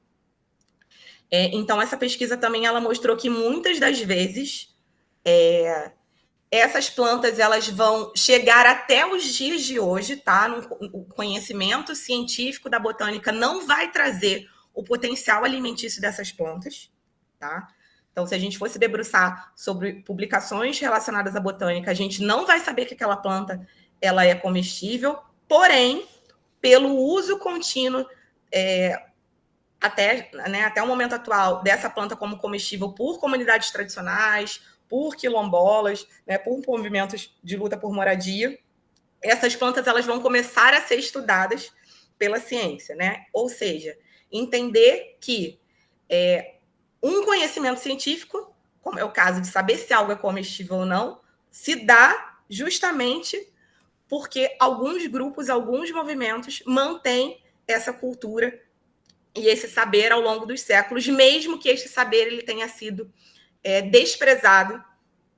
Então, essa pesquisa também ela mostrou que muitas das vezes essas plantas elas vão chegar até os dias de hoje, tá? O conhecimento científico da botânica não vai trazer o potencial alimentício dessas plantas, tá? Então, se a gente fosse debruçar sobre publicações relacionadas à botânica, a gente não vai saber que aquela planta ela é comestível, porém, pelo uso contínuo até o momento atual dessa planta como comestível por comunidades tradicionais, por quilombolas, né, por movimentos de luta por moradia, essas plantas elas vão começar a ser estudadas pela ciência, né? Ou seja, entender que um conhecimento científico, como é o caso de saber se algo é comestível ou não, se dá justamente porque alguns grupos, alguns movimentos mantêm essa cultura e esse saber ao longo dos séculos, mesmo que este saber ele tenha sido desprezado,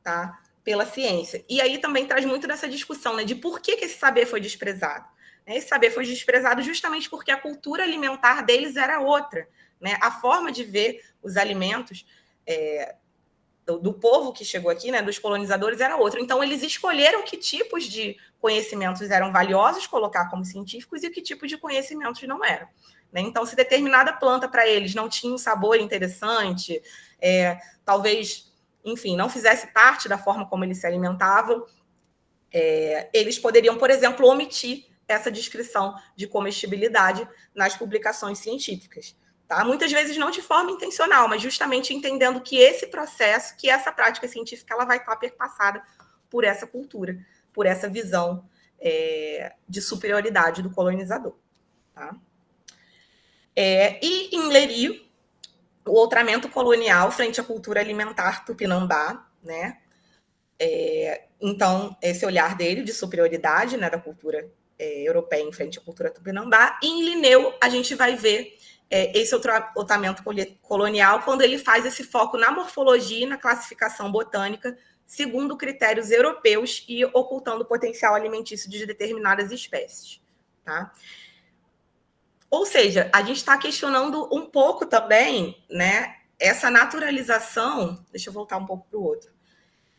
tá, pela ciência. E aí também traz muito dessa discussão, né, de por que esse saber foi desprezado. Esse saber foi desprezado justamente porque a cultura alimentar deles era outra, né? A forma de ver os alimentos do povo que chegou aqui, né, dos colonizadores, era outra. Então, eles escolheram que tipos de conhecimentos eram valiosos colocar como científicos e que tipo de conhecimentos não eram. Né? Então, se determinada planta para eles não tinha um sabor interessante, talvez, enfim, não fizesse parte da forma como eles se alimentavam, eles poderiam, por exemplo, omitir essa descrição de comestibilidade nas publicações científicas. Tá? Muitas vezes não de forma intencional, mas justamente entendendo que esse processo, que essa prática científica, ela vai estar perpassada por essa cultura, por essa visão de superioridade do colonizador. Tá? E em Lery, o outramento colonial frente à cultura alimentar tupinambá, né? Então, esse olhar dele de superioridade, né, da cultura europeia em frente à cultura tupinambá. E em Linneu, a gente vai ver esse outramento colonial quando ele faz esse foco na morfologia e na classificação botânica segundo critérios europeus e ocultando o potencial alimentício de determinadas espécies. Tá? Ou seja, a gente está questionando um pouco também, né, essa naturalização, deixa eu voltar um pouco para o outro,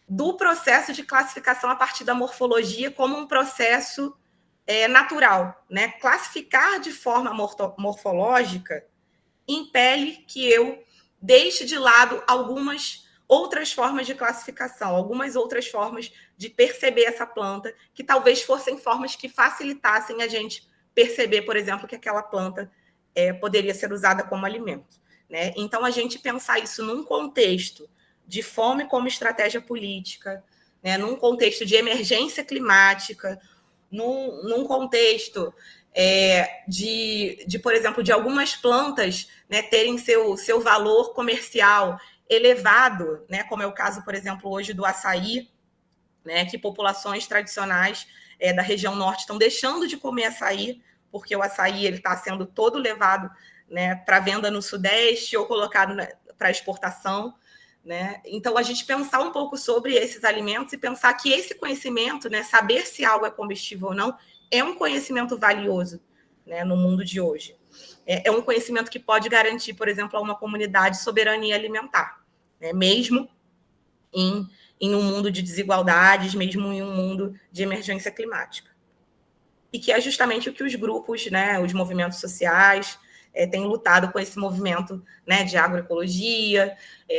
do processo de classificação a partir da morfologia como um processo natural. Né? Classificar de forma morfológica impele que eu deixe de lado algumas outras formas de classificação, algumas outras formas de perceber essa planta, que talvez fossem formas que facilitassem a gente perceber, por exemplo, que aquela planta poderia ser usada como alimento. Né? Então, a gente pensar isso num contexto de fome como estratégia política, né? Num contexto de emergência climática, num contexto por exemplo, de algumas plantas, né, terem seu valor comercial elevado, né, como é o caso, por exemplo, hoje do açaí, né, que populações tradicionais da região norte estão deixando de comer açaí, porque o açaí está sendo todo levado, né, para venda no Sudeste ou colocado para exportação. Né? Então, a gente pensar um pouco sobre esses alimentos e pensar que esse conhecimento, né, saber se algo é comestível ou não, é um conhecimento valioso, né, no mundo de hoje. É um conhecimento que pode garantir, por exemplo, a uma comunidade soberania alimentar, né, mesmo em um mundo de desigualdades, mesmo em um mundo de emergência climática. E que é justamente o que os grupos, né, os movimentos sociais, têm lutado com esse movimento, né, de agroecologia,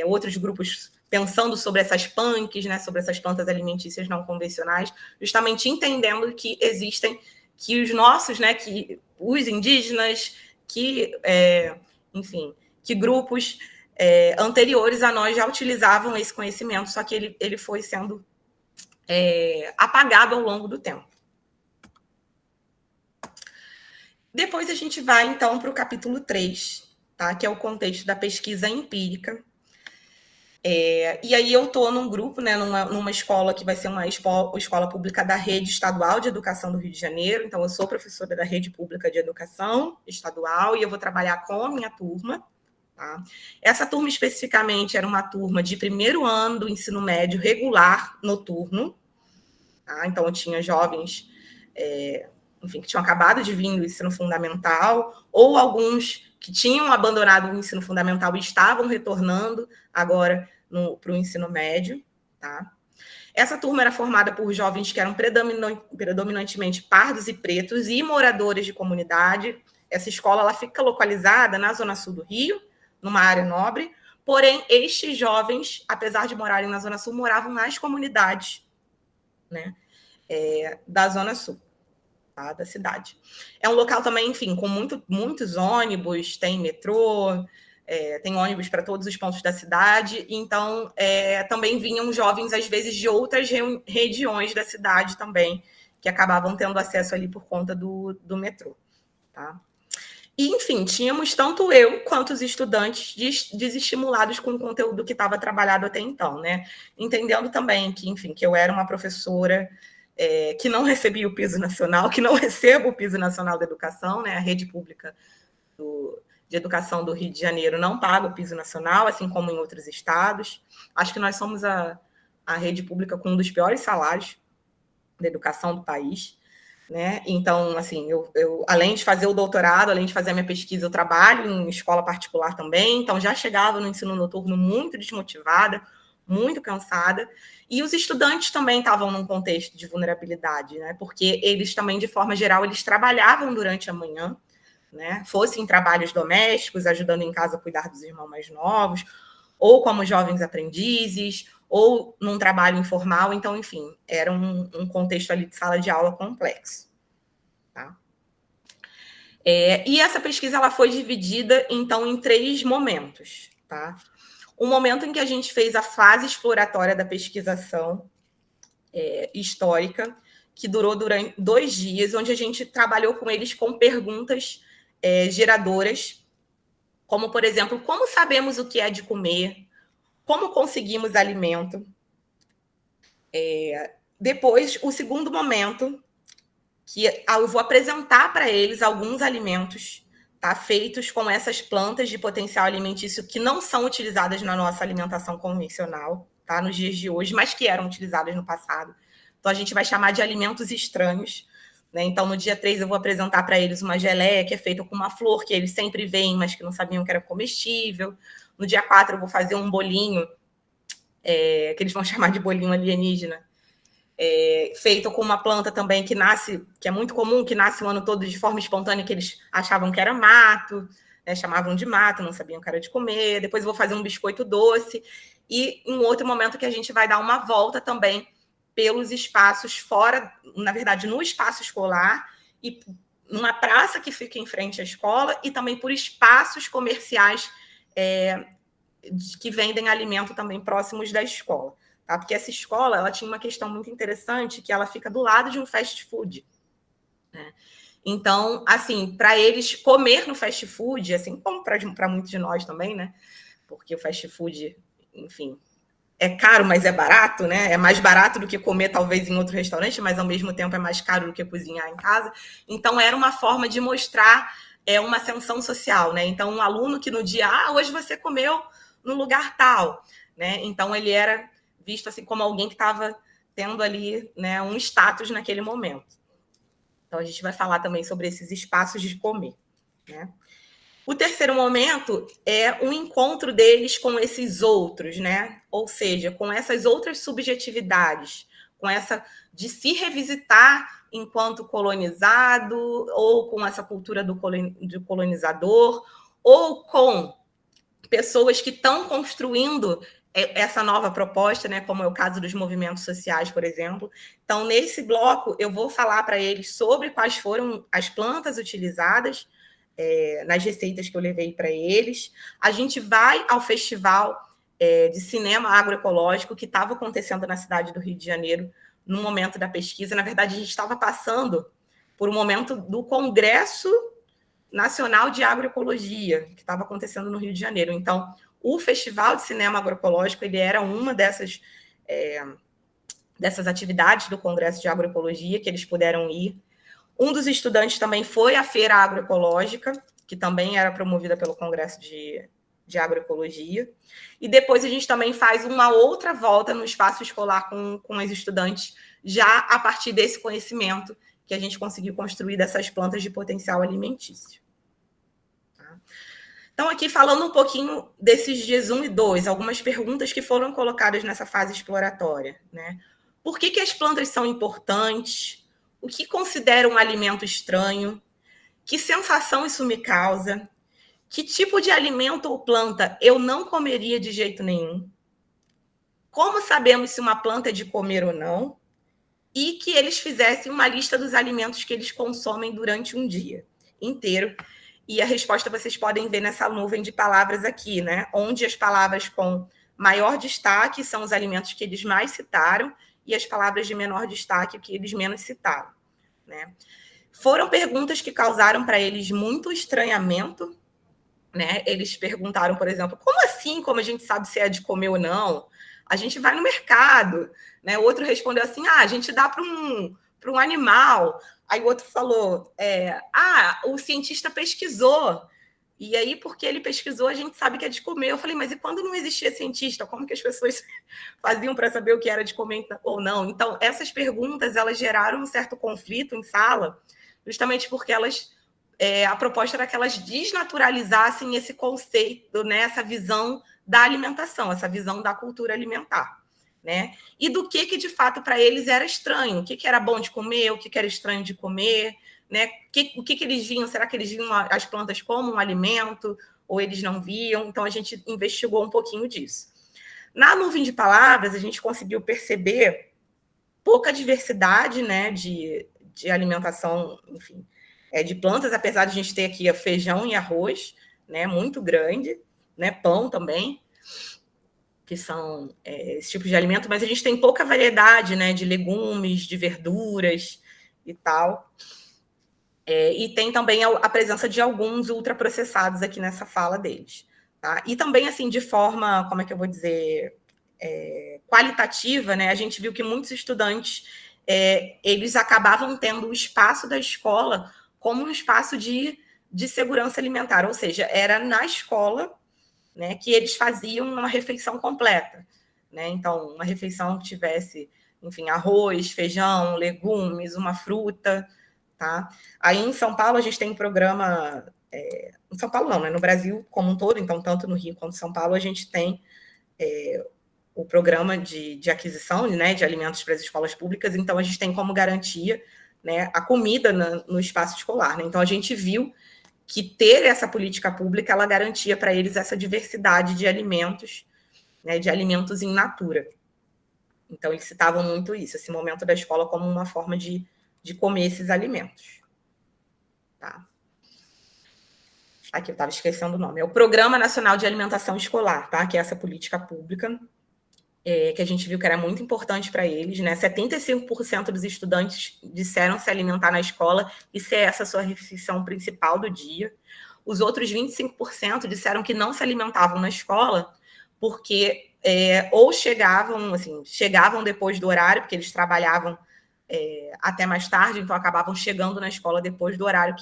outros grupos pensando sobre essas punks, né, sobre essas plantas alimentícias não convencionais, justamente entendendo que existem, que os nossos, né, que os indígenas, que, enfim, que grupos anteriores a nós já utilizavam esse conhecimento, só que ele foi sendo apagado ao longo do tempo. Depois a gente vai, então, para o capítulo 3, tá? Que é o contexto da pesquisa empírica. E aí eu estou num grupo, né, numa escola que vai ser uma escola pública da Rede Estadual de Educação do Rio de Janeiro. Então, eu sou professora da Rede Pública de Educação Estadual e eu vou trabalhar com a minha turma. Tá? Essa turma, especificamente, era uma turma de primeiro ano do ensino médio regular noturno. Tá? Então, eu tinha jovens... enfim, que tinham acabado de vir do ensino fundamental, ou alguns que tinham abandonado o ensino fundamental e estavam retornando agora para o ensino médio. Tá? Essa turma era formada por jovens que eram predominantemente pardos e pretos e moradores de comunidade. Essa escola ela fica localizada na zona sul do Rio, numa área nobre, porém, estes jovens, apesar de morarem na zona sul, moravam nas comunidades, né, da zona sul da cidade. É um local também, enfim, com muitos ônibus, tem metrô, tem ônibus para todos os pontos da cidade, então também vinham jovens, às vezes, de outras regiões da cidade também, que acabavam tendo acesso ali por conta do metrô. Tá? E, enfim, tínhamos tanto eu quanto os estudantes desestimulados com o conteúdo que estava trabalhado até então, né? Entendendo também que, enfim, que eu era uma professora que não recebia o piso nacional, que não recebo o piso nacional da educação, né? A rede pública de educação do Rio de Janeiro não paga o piso nacional, assim como em outros estados. Acho que nós somos a rede pública com um dos piores salários da educação do país, né? Então, assim, eu além de fazer o doutorado, além de fazer a minha pesquisa, eu trabalho em escola particular também, então já chegava no ensino noturno muito desmotivada, muito cansada, e os estudantes também estavam num contexto de vulnerabilidade, né? Porque eles também, de forma geral, eles trabalhavam durante a manhã, né? Fosse em trabalhos domésticos, ajudando em casa a cuidar dos irmãos mais novos, ou como jovens aprendizes, ou num trabalho informal. Então, enfim, era um contexto ali de sala de aula complexo. Tá? E essa pesquisa ela foi dividida, então, em 3 momentos. Tá? Um momento em que a gente fez a fase exploratória da pesquisação histórica, que durou durante 2 dias, onde a gente trabalhou com eles com perguntas geradoras, como, por exemplo, como sabemos o que é de comer, como conseguimos alimento. Depois, o segundo momento, que eu vou apresentar para eles alguns alimentos, tá, feitos com essas plantas de potencial alimentício que não são utilizadas na nossa alimentação convencional, tá, nos dias de hoje, mas que eram utilizadas no passado. Então, a gente vai chamar de alimentos estranhos. Né? Então, no dia 3, eu vou apresentar para eles uma geleia que é feita com uma flor que eles sempre veem, mas que não sabiam que era comestível. No dia 4, eu vou fazer um bolinho, que eles vão chamar de bolinho alienígena, feito com uma planta também que nasce, que é muito comum, que nasce o ano todo de forma espontânea, que eles achavam que era mato, né? Chamavam de mato, não sabiam que era de comer. Depois eu vou fazer um biscoito doce. E em outro momento que a gente vai dar uma volta também pelos espaços fora, na verdade, no espaço escolar e numa praça que fica em frente à escola e também por espaços comerciais que vendem alimento também próximos da escola. Tá? Porque essa escola ela tinha uma questão muito interessante, que ela fica do lado de um fast food. Né? Então, assim, para eles comer no fast food, assim como para muitos de nós também, né? Porque o fast food, enfim, é caro, mas é barato, né? É mais barato do que comer, talvez, em outro restaurante, mas, ao mesmo tempo, é mais caro do que cozinhar em casa. Então, era uma forma de mostrar uma ascensão social, né? Então, um aluno que no dia, hoje você comeu no lugar tal, né? Então, ele era visto assim como alguém que estava tendo ali, né, um status naquele momento. Então, a gente vai falar também sobre esses espaços de comer, né? O terceiro momento é o encontro deles com esses outros, né? Ou seja, com essas outras subjetividades, com essa de se revisitar enquanto colonizado, ou com essa cultura do colonizador, ou com pessoas que estão construindo essa nova proposta, né? Como é o caso dos movimentos sociais, por exemplo. Então, nesse bloco, eu vou falar para eles sobre quais foram as plantas utilizadas nas receitas que eu levei para eles. A gente vai ao festival de cinema agroecológico que estava acontecendo na cidade do Rio de Janeiro no momento da pesquisa. Na verdade, a gente estava passando por um momento do Congresso Nacional de Agroecologia, que estava acontecendo no Rio de Janeiro. Então, o Festival de Cinema Agroecológico ele era uma dessas atividades do Congresso de Agroecologia que eles puderam ir. Um dos estudantes também foi à Feira Agroecológica, que também era promovida pelo Congresso de Agroecologia. E depois a gente também faz uma outra volta no espaço escolar com os estudantes, já a partir desse conhecimento que a gente conseguiu construir dessas plantas de potencial alimentício. Tá? Então, aqui falando um pouquinho desses dias 1 e 2, algumas perguntas que foram colocadas nessa fase exploratória. Né? Por que as plantas são importantes? O que considero um alimento estranho? Que sensação isso me causa? Que tipo de alimento ou planta eu não comeria de jeito nenhum? Como sabemos se uma planta é de comer ou não? E que eles fizessem uma lista dos alimentos que eles consomem durante um dia inteiro. E a resposta vocês podem ver nessa nuvem de palavras aqui, né? Onde as palavras com maior destaque são os alimentos que eles mais citaram e as palavras de menor destaque que eles menos citaram, né? Foram perguntas que causaram para eles muito estranhamento, né? Eles perguntaram, por exemplo, como assim, como a gente sabe se é de comer ou não? A gente vai no mercado, né? O outro respondeu assim, a gente dá para um animal. Aí o outro falou, o cientista pesquisou. E aí, porque ele pesquisou, a gente sabe que é de comer. Eu falei, mas e quando não existia cientista? Como que as pessoas faziam para saber o que era de comer ou não? Então, essas perguntas, elas geraram um certo conflito em sala, justamente porque a proposta era que elas desnaturalizassem esse conceito, né, essa visão da alimentação, essa visão da cultura alimentar, né? E do que de fato para eles era estranho, o que era bom de comer, o que era estranho de comer, né? O que eles viam? Será que eles viam as plantas como um alimento ou eles não viam? Então a gente investigou um pouquinho disso. Na nuvem de palavras a gente conseguiu perceber pouca diversidade, né, de alimentação, enfim, de plantas, apesar de a gente ter aqui feijão e arroz, né, muito grande, né, pão também, que são esse tipo de alimento, mas a gente tem pouca variedade, né, de legumes, de verduras e tal. E tem também a presença de alguns ultraprocessados aqui nessa fala deles. Tá? E também, assim, de forma, como é que eu vou dizer, qualitativa, né, a gente viu que muitos estudantes, eles acabavam tendo o espaço da escola como um espaço de segurança alimentar, ou seja, era na escola, né, que eles faziam uma refeição completa, né? Então, uma refeição que tivesse, enfim, arroz, feijão, legumes, uma fruta, tá? Aí em São Paulo a gente tem um programa, em São Paulo não, né? No Brasil como um todo, então tanto no Rio quanto em São Paulo a gente tem o programa de aquisição, né, de alimentos para as escolas públicas, então a gente tem como garantia, né, a comida no espaço escolar, né? Então a gente viu que ter essa política pública, ela garantia para eles essa diversidade de alimentos, né, de alimentos in natura. Então, eles citavam muito isso, esse momento da escola como uma forma de comer esses alimentos. Tá? Aqui, eu estava esquecendo o nome. É o Programa Nacional de Alimentação Escolar, tá? Que é essa política pública, que a gente viu que era muito importante para eles, né? 75% dos estudantes disseram se alimentar na escola e ser essa a sua refeição principal do dia. Os outros 25% disseram que não se alimentavam na escola porque ou chegavam depois do horário, porque eles trabalhavam até mais tarde, então acabavam chegando na escola depois do horário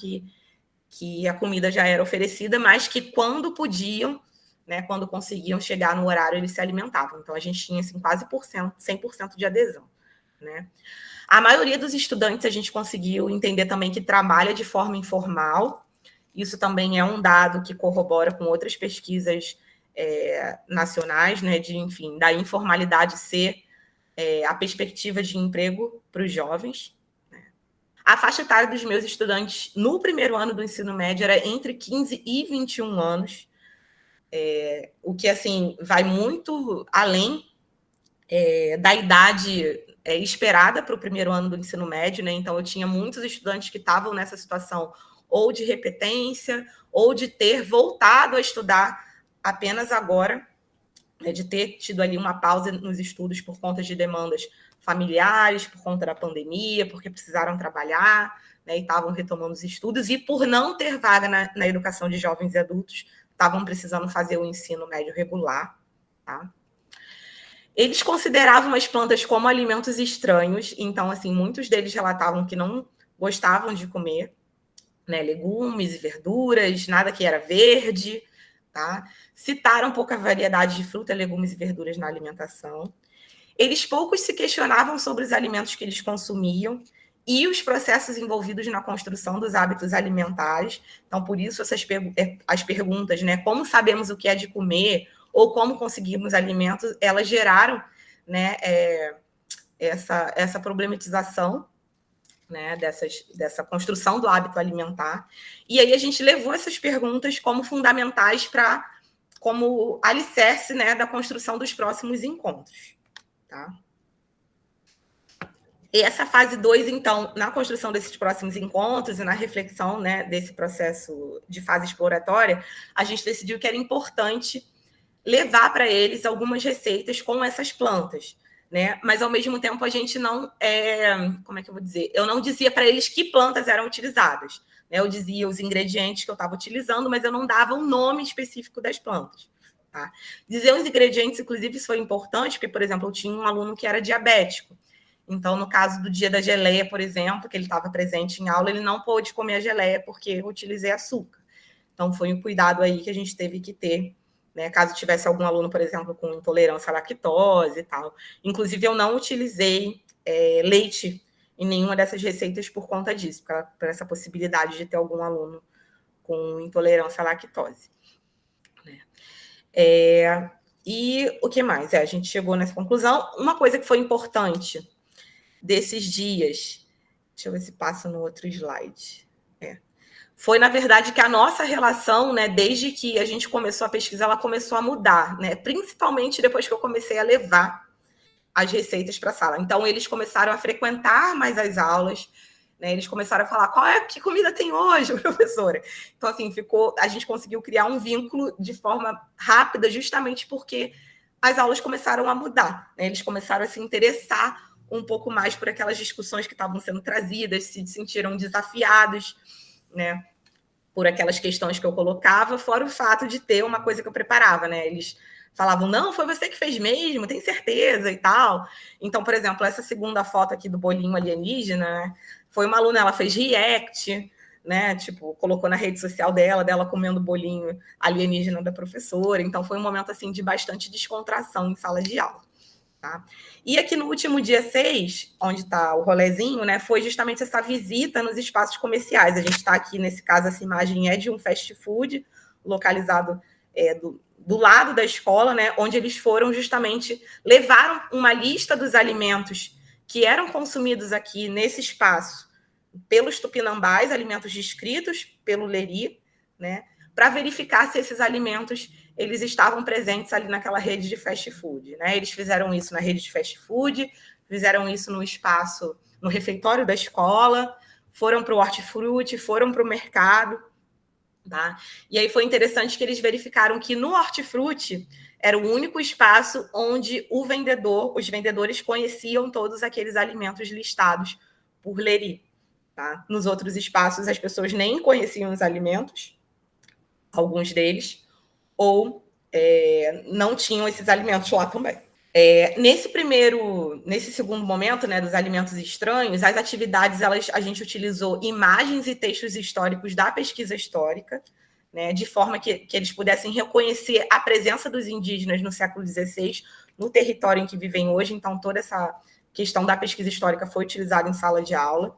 que a comida já era oferecida, mas que quando podiam, né, quando conseguiam chegar no horário, eles se alimentavam. Então, a gente tinha assim, quase 100% de adesão. Né? A maioria dos estudantes, a gente conseguiu entender também que trabalha de forma informal. Isso também é um dado que corrobora com outras pesquisas nacionais, né, enfim, da informalidade ser a perspectiva de emprego para os jovens. Né? A faixa etária dos meus estudantes no primeiro ano do ensino médio era entre 15 e 21 anos, o que, assim, vai muito além da idade esperada para o primeiro ano do ensino médio, né? Então, eu tinha muitos estudantes que estavam nessa situação ou de repetência, ou de ter voltado a estudar apenas agora, né? De ter tido ali uma pausa nos estudos por conta de demandas familiares, por conta da pandemia, porque precisaram trabalhar, né? E estavam retomando os estudos, e por não ter vaga na educação de jovens e adultos, estavam precisando fazer o ensino médio regular, tá? Eles consideravam as plantas como alimentos estranhos, então, assim, muitos deles relatavam que não gostavam de comer, né, legumes e verduras, nada que era verde, tá? Citaram pouca variedade de fruta, legumes e verduras na alimentação. Eles poucos se questionavam sobre os alimentos que eles consumiam e os processos envolvidos na construção dos hábitos alimentares. Então, por isso, as perguntas, né, como sabemos o que é de comer ou como conseguimos alimentos, elas geraram, né, essa problematização, né, dessa construção do hábito alimentar. E aí a gente levou essas perguntas como fundamentais como alicerce, né, da construção dos próximos encontros. Tá? E essa fase 2, então, na construção desses próximos encontros e na reflexão, né, desse processo de fase exploratória, a gente decidiu que era importante levar para eles algumas receitas com essas plantas, né? Mas, ao mesmo tempo, a gente não... como é que eu vou dizer? Eu não dizia para eles que plantas eram utilizadas, né? Eu dizia os ingredientes que eu estava utilizando, mas eu não dava um nome específico das plantas. Tá? Dizer os ingredientes, inclusive, isso foi importante, porque, por exemplo, eu tinha um aluno que era diabético. Então, no caso do dia da geleia, por exemplo, que ele estava presente em aula, ele não pôde comer a geleia porque eu utilizei açúcar. Então, foi um cuidado aí que a gente teve que ter, né? Caso tivesse algum aluno, por exemplo, com intolerância à lactose e tal. Inclusive, eu não utilizei leite em nenhuma dessas receitas por conta disso, por essa possibilidade de ter algum aluno com intolerância à lactose. Né? E o que mais? A gente chegou nessa conclusão. Uma coisa que foi importante desses dias, deixa eu ver se passa no outro slide, foi, na verdade, que a nossa relação, né, desde que a gente começou a pesquisa, ela começou a mudar, né, principalmente depois que eu comecei a levar as receitas para a sala. Então, eles começaram a frequentar mais as aulas, né, eles começaram a falar, que comida tem hoje, professora? Então, assim, a gente conseguiu criar um vínculo de forma rápida, justamente porque as aulas começaram a mudar, né, eles começaram a se interessar um pouco mais por aquelas discussões que estavam sendo trazidas, se sentiram desafiados, né, por aquelas questões que eu colocava, fora o fato de ter uma coisa que eu preparava, né? Eles falavam, não, foi você que fez mesmo, tem certeza e tal. Então, por exemplo, essa segunda foto aqui do bolinho alienígena, né, foi uma aluna, ela fez react, né? Tipo, colocou na rede social dela comendo bolinho alienígena da professora. Então, foi um momento, assim, de bastante descontração em sala de aula. Tá? E aqui no último dia 6, onde está o rolezinho, né, foi justamente essa visita nos espaços comerciais. A gente está aqui, nesse caso, essa imagem é de um fast food localizado do lado da escola, né, onde eles foram justamente, levaram uma lista dos alimentos que eram consumidos aqui nesse espaço pelos tupinambás, alimentos descritos pelo Leri, né, para verificar se esses alimentos eles estavam presentes ali naquela rede de fast food, né? Eles fizeram isso na rede de fast food, fizeram isso no espaço, no refeitório da escola, foram para o hortifruti, foram para o mercado, tá? E aí foi interessante que eles verificaram que no hortifruti era o único espaço onde os vendedores conheciam todos aqueles alimentos listados por Leri, tá? Nos outros espaços as pessoas nem conheciam os alimentos, alguns deles, ou não tinham esses alimentos lá também. Nesse segundo momento, né, dos alimentos estranhos, as atividades, a gente utilizou imagens e textos históricos da pesquisa histórica, né, de forma que eles pudessem reconhecer a presença dos indígenas no século XVI, no território em que vivem hoje. Então, toda essa questão da pesquisa histórica foi utilizada em sala de aula.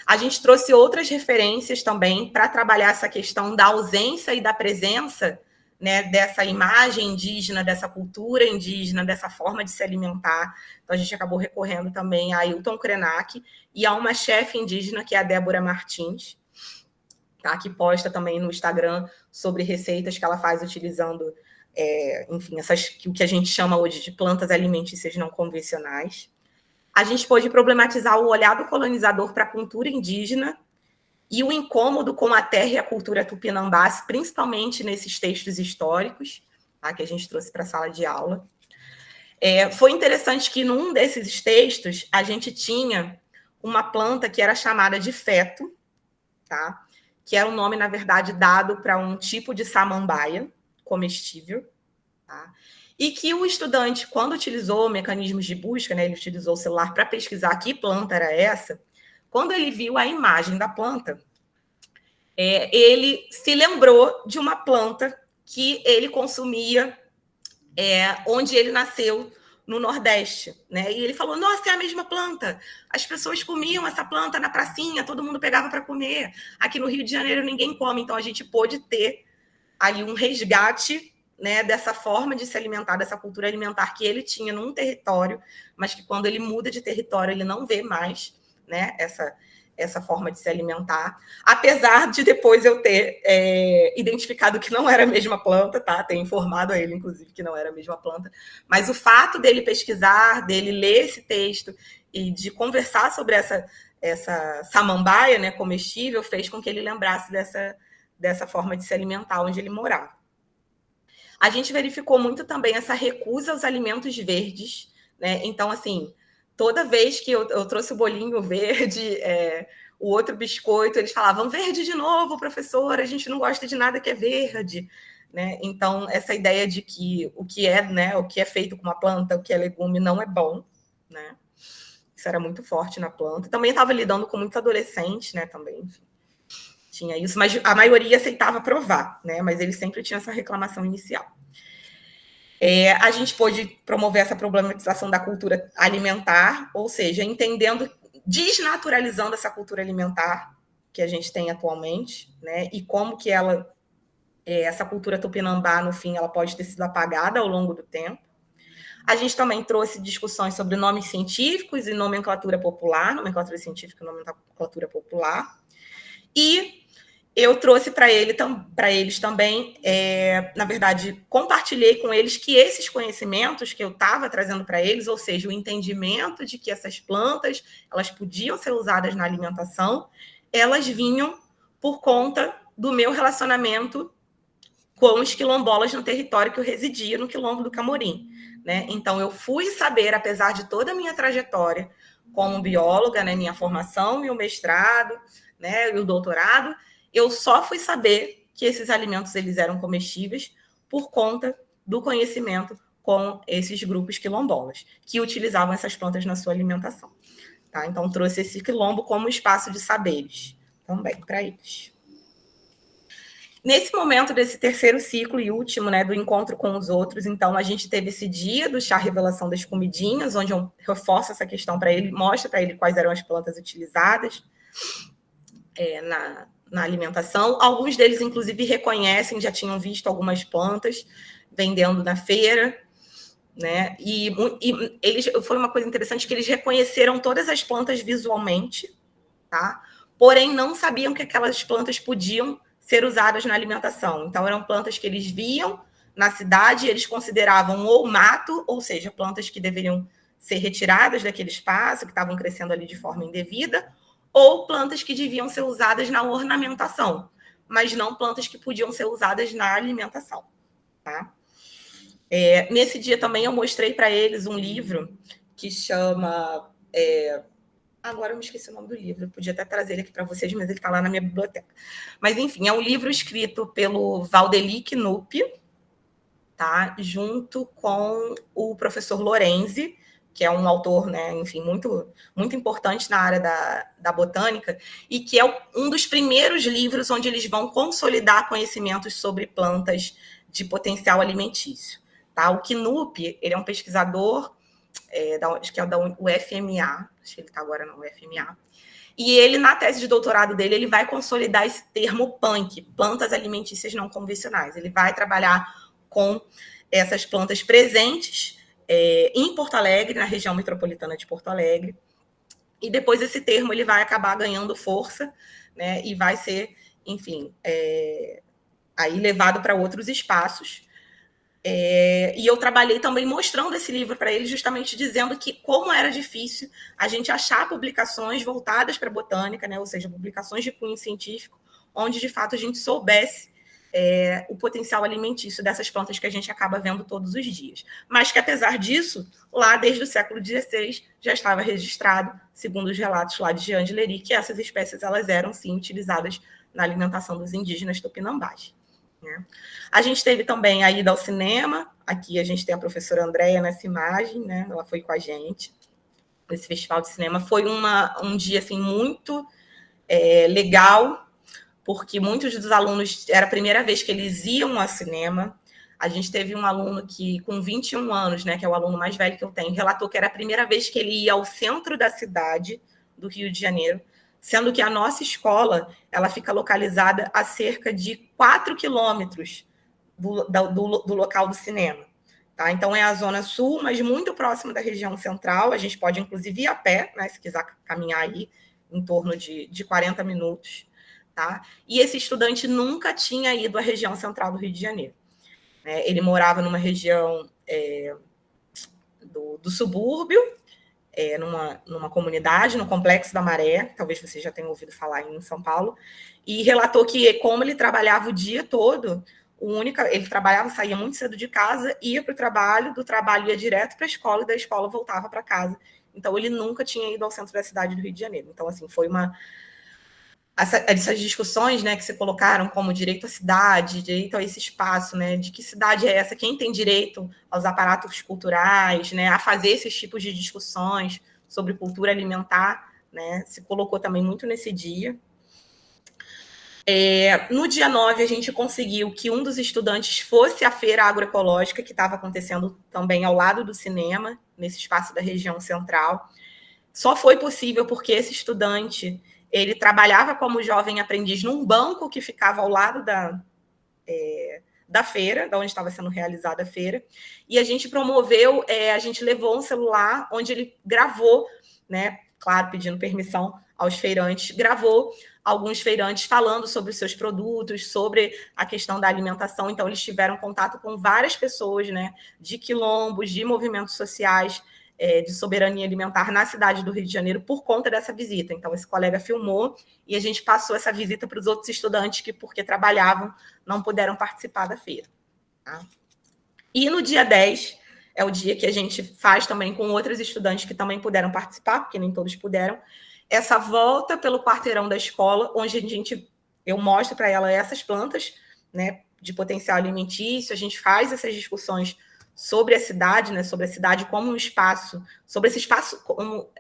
A gente trouxe outras referências também para trabalhar essa questão da ausência e da presença, né, dessa imagem indígena, dessa cultura indígena, dessa forma de se alimentar. Então, a gente acabou recorrendo também a Ailton Krenak e a uma chefe indígena, que é a Débora Martins, tá, que posta também no Instagram sobre receitas que ela faz utilizando, enfim, o que a gente chama hoje de plantas alimentícias não convencionais. A gente pôde problematizar o olhar do colonizador para a cultura indígena e o incômodo com a terra e a cultura tupinambás, principalmente nesses textos históricos, tá, que a gente trouxe para a sala de aula. Foi interessante que num desses textos a gente tinha uma planta que era chamada de feto, tá, que era um nome, na verdade, dado para um tipo de samambaia comestível, tá, e que o estudante, quando utilizou mecanismos de busca, né, ele utilizou o celular para pesquisar que planta era essa, quando ele viu a imagem da planta, ele se lembrou de uma planta que ele consumia onde ele nasceu, no Nordeste, né? E ele falou, nossa, é a mesma planta. As pessoas comiam essa planta na pracinha, todo mundo pegava para comer. Aqui no Rio de Janeiro ninguém come, então a gente pôde ter ali um resgate, né, dessa forma de se alimentar, dessa cultura alimentar que ele tinha num território, mas que quando ele muda de território ele não vê mais, né, essa forma de se alimentar, apesar de depois eu ter identificado que não era a mesma planta, tá? Ter informado a ele, inclusive, que não era a mesma planta, mas o fato dele pesquisar, dele ler esse texto e de conversar sobre essa samambaia, né, comestível, fez com que ele lembrasse dessa forma de se alimentar onde ele morava. A gente verificou muito também essa recusa aos alimentos verdes, né? Então, assim, toda vez que eu trouxe o bolinho verde, o outro biscoito, eles falavam, verde de novo, professora, a gente não gosta de nada que é verde, né? Então, essa ideia de que o que é, né, o que é feito com uma planta, o que é legume, não é bom, né? Isso era muito forte na planta. Também estava lidando com muitos adolescentes, né? Também, enfim, tinha isso, mas a maioria aceitava provar, né? Mas eles sempre tinham essa reclamação inicial. A gente pôde promover essa problematização da cultura alimentar, ou seja, entendendo, desnaturalizando essa cultura alimentar que a gente tem atualmente, né? E como que essa cultura tupinambá, no fim, ela pode ter sido apagada ao longo do tempo. A gente também trouxe discussões sobre nomes científicos e nomenclatura popular, nomenclatura científica e nomenclatura popular. E eu trouxe para eles também, na verdade, compartilhei com eles que esses conhecimentos que eu estava trazendo para eles, ou seja, o entendimento de que essas plantas elas podiam ser usadas na alimentação, elas vinham por conta do meu relacionamento com os quilombolas no território que eu residia, no Quilombo do Camorim, né? Então, eu fui saber, apesar de toda a minha trajetória como bióloga, né, minha formação e o mestrado, né, e o doutorado, eu só fui saber que esses alimentos eles eram comestíveis por conta do conhecimento com esses grupos quilombolas, que utilizavam essas plantas na sua alimentação. Tá? Então, trouxe esse quilombo como espaço de saberes também para eles. Nesse momento desse terceiro ciclo e último, né, do encontro com os outros, então, a gente teve esse dia do chá revelação das comidinhas, onde eu reforço essa questão para ele, mostro para ele quais eram as plantas utilizadas na alimentação. Alguns deles, inclusive, reconhecem, já tinham visto algumas plantas vendendo na feira, né? E eles, foi uma coisa interessante que eles reconheceram todas as plantas visualmente, tá? Porém, não sabiam que aquelas plantas podiam ser usadas na alimentação. Então, eram plantas que eles viam na cidade e eles consideravam ou mato, ou seja, plantas que deveriam ser retiradas daquele espaço, que estavam crescendo ali de forma indevida, ou plantas que deviam ser usadas na ornamentação, mas não plantas que podiam ser usadas na alimentação. Tá? Nesse dia também eu mostrei para eles um livro que chama... Agora eu me esqueci o nome do livro, eu podia até trazer ele aqui para vocês, mas ele está lá na minha biblioteca. Mas, enfim, é um livro escrito pelo Valdeli Knupp, tá? Junto com o professor Lorenzi, que é um autor, né, enfim, muito, muito importante na área da botânica, e que é um dos primeiros livros onde eles vão consolidar conhecimentos sobre plantas de potencial alimentício. Tá? O Knupp, ele é um pesquisador, acho que é da UFMA, acho que ele está agora na UFMA, e ele, na tese de doutorado dele, ele vai consolidar esse termo PANC, plantas alimentícias não convencionais. Ele vai trabalhar com essas plantas presentes em Porto Alegre, na região metropolitana de Porto Alegre, e depois esse termo ele vai acabar ganhando força, né, e vai ser, enfim, aí levado para outros espaços. E eu trabalhei também mostrando esse livro para eles, justamente dizendo que como era difícil a gente achar publicações voltadas para a botânica, né, ou seja, publicações de cunho científico, onde de fato a gente soubesse o potencial alimentício dessas plantas que a gente acaba vendo todos os dias. Mas que, apesar disso, lá desde o século XVI já estava registrado, segundo os relatos lá de Jean de Lery, que essas espécies elas eram, sim, utilizadas na alimentação dos indígenas tupinambás. Né? A gente teve também a ida ao cinema, aqui a gente tem a professora Andréia nessa imagem, né? Ela foi com a gente nesse festival de cinema. Foi um dia assim, muito legal, porque muitos dos alunos, era a primeira vez que eles iam ao cinema. A gente teve um aluno que, com 21 anos, né, que é o aluno mais velho que eu tenho, relatou que era a primeira vez que ele ia ao centro da cidade do Rio de Janeiro, sendo que a nossa escola ela fica localizada a cerca de 4 quilômetros do local do cinema. Tá? Então, é a zona sul, mas muito próximo da região central. A gente pode, inclusive, ir a pé, né, se quiser caminhar aí, em torno de 40 minutos. Tá? E esse estudante nunca tinha ido à região central do Rio de Janeiro. Ele morava numa região do subúrbio, numa comunidade, no Complexo da Maré, talvez você já tenha ouvido falar em São Paulo, e relatou que, como ele trabalhava o dia todo, ele trabalhava, saía muito cedo de casa, ia para o trabalho, do trabalho ia direto para a escola, e da escola voltava para casa. Então, ele nunca tinha ido ao centro da cidade do Rio de Janeiro. Então, assim, foi essas discussões, né, que se colocaram como direito à cidade, direito a esse espaço, né, de que cidade é essa, quem tem direito aos aparatos culturais, né, a fazer esses tipos de discussões sobre cultura alimentar, né, se colocou também muito nesse dia. No dia 9, a gente conseguiu que um dos estudantes fosse à feira agroecológica, que estava acontecendo também ao lado do cinema, nesse espaço da região central. Só foi possível porque esse estudante, ele trabalhava como jovem aprendiz num banco que ficava ao lado da feira, da onde estava sendo realizada a feira, e a gente promoveu, a gente levou um celular onde ele gravou, né, claro, pedindo permissão aos feirantes, gravou alguns feirantes falando sobre os seus produtos, sobre a questão da alimentação. Então, eles tiveram contato com várias pessoas, né, de quilombos, de movimentos sociais, de soberania alimentar na cidade do Rio de Janeiro por conta dessa visita. Então, esse colega filmou e a gente passou essa visita para os outros estudantes que, porque trabalhavam, não puderam participar da feira. Tá? E no dia 10, é o dia que a gente faz também com outros estudantes que também puderam participar, porque nem todos puderam, essa volta pelo quarteirão da escola, onde eu mostro para ela essas plantas, né, de potencial alimentício, a gente faz essas discussões sobre a cidade, né, sobre a cidade como um espaço, sobre esse espaço como,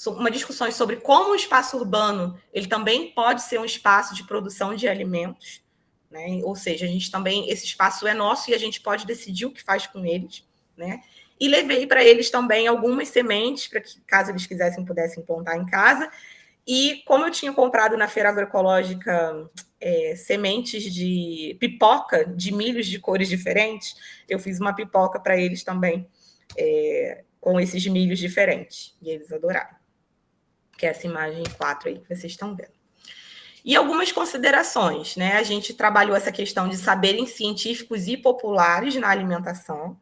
uma discussão sobre como o espaço urbano ele também pode ser um espaço de produção de alimentos, né, ou seja, a gente também, esse espaço é nosso e a gente pode decidir o que faz com eles, né, e levei para eles também algumas sementes, para que, caso eles quisessem, pudessem plantar em casa. E como eu tinha comprado na feira agroecológica sementes de pipoca, de milhos de cores diferentes, eu fiz uma pipoca para eles também, com esses milhos diferentes. E eles adoraram. Que é essa imagem 4 aí que vocês estão vendo. E algumas considerações, né? A gente trabalhou essa questão de saberes científicos e populares na alimentação,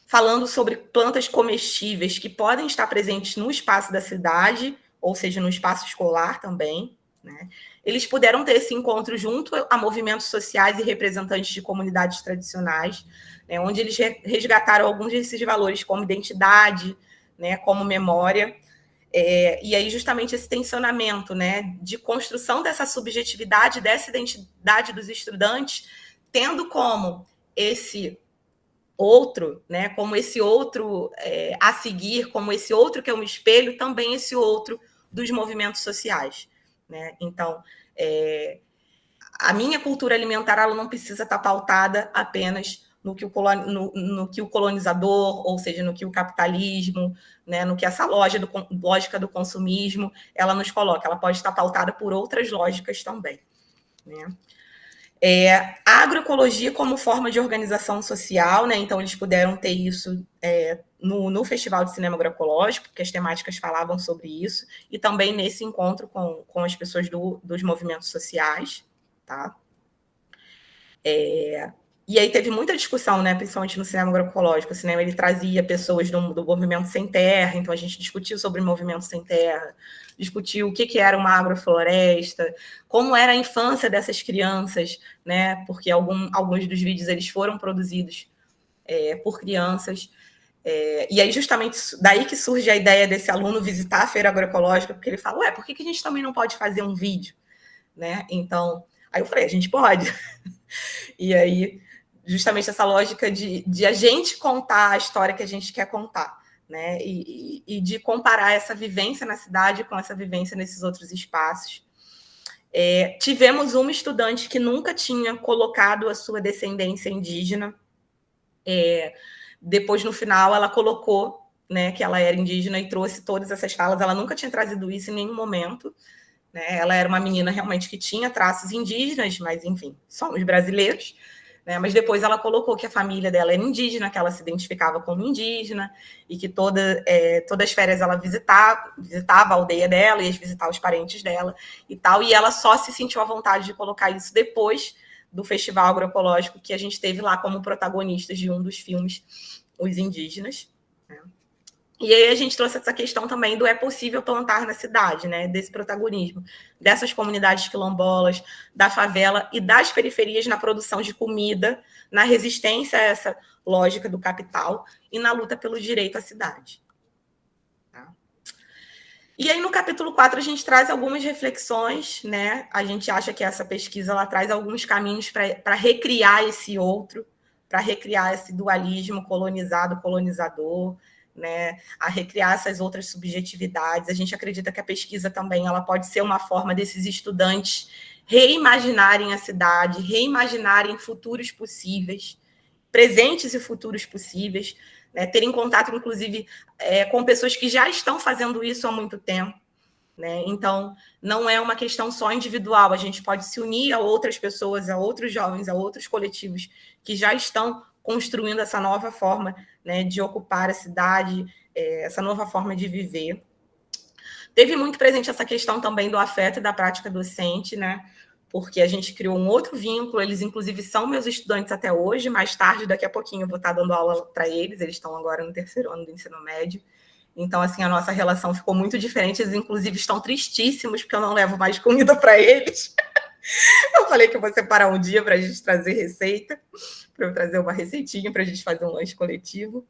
falando sobre plantas comestíveis que podem estar presentes no espaço da cidade, ou seja, no espaço escolar também, né? Eles puderam ter esse encontro junto a movimentos sociais e representantes de comunidades tradicionais, né, onde eles resgataram alguns desses valores como identidade, né, como memória, e aí justamente esse tensionamento, né, de construção dessa subjetividade, dessa identidade dos estudantes, tendo como esse outro, né, como esse outro a seguir, como esse outro que é um espelho, também esse outro dos movimentos sociais, né? Então, a minha cultura alimentar ela não precisa estar pautada apenas no que o colonizador, ou seja, no que o capitalismo, né, no que essa lógica do consumismo, ela nos coloca. Ela pode estar pautada por outras lógicas também, né? A agroecologia como forma de organização social, né? Então eles puderam ter isso no Festival de Cinema Agroecológico, porque as temáticas falavam sobre isso, e também nesse encontro com as pessoas dos movimentos sociais, tá? E aí teve muita discussão, né, principalmente no cinema agroecológico. O cinema ele trazia pessoas do movimento sem terra, então a gente discutiu sobre o movimento sem terra, discutiu o que era uma agrofloresta, como era a infância dessas crianças, né, porque alguns dos vídeos eles foram produzidos por crianças. E aí justamente daí que surge a ideia desse aluno visitar a feira agroecológica, porque ele fala, por que a gente também não pode fazer um vídeo, né? Então, aí eu falei, a gente pode. E aí, justamente essa lógica de a gente contar a história que a gente quer contar, né? E de comparar essa vivência na cidade com essa vivência nesses outros espaços. Tivemos uma estudante que nunca tinha colocado a sua descendência indígena. Depois, no final, ela colocou, né, que ela era indígena e trouxe todas essas falas. Ela nunca tinha trazido isso em nenhum momento, né? Ela era uma menina realmente que tinha traços indígenas, mas, enfim, somos brasileiros, né? Mas depois ela colocou que a família dela era indígena, que ela se identificava como indígena e que todas as férias ela visitava a aldeia dela, ia visitar os parentes dela e tal, e ela só se sentiu à vontade de colocar isso depois do Festival Agroecológico que a gente teve lá como protagonistas de um dos filmes, Os Indígenas, né? E aí a gente trouxe essa questão também do é possível plantar na cidade, né? Desse protagonismo dessas comunidades quilombolas, da favela e das periferias na produção de comida, na resistência a essa lógica do capital e na luta pelo direito à cidade. Tá? E aí no capítulo 4 a gente traz algumas reflexões, né? A gente acha que essa pesquisa ela traz alguns caminhos para recriar esse outro, para recriar esse dualismo colonizado-colonizador, né, a recriar essas outras subjetividades. A gente acredita que a pesquisa também ela pode ser uma forma desses estudantes reimaginarem a cidade, reimaginarem futuros possíveis, presentes e futuros possíveis, né, terem contato, inclusive, com pessoas que já estão fazendo isso há muito tempo. Né? Então, não é uma questão só individual, a gente pode se unir a outras pessoas, a outros jovens, a outros coletivos que já estão construindo essa nova forma, né, de ocupar a cidade, essa nova forma de viver. Teve muito presente essa questão também do afeto e da prática docente, né, porque a gente criou um outro vínculo, eles inclusive são meus estudantes até hoje, mais tarde, daqui a pouquinho eu vou estar dando aula para eles estão agora no 3º ano do ensino médio. Então, assim, a nossa relação ficou muito diferente. Eles, inclusive, estão tristíssimos porque eu não levo mais comida para eles. Eu falei que eu vou separar um dia para a gente trazer receita, para eu trazer uma receitinha para a gente fazer um lanche coletivo.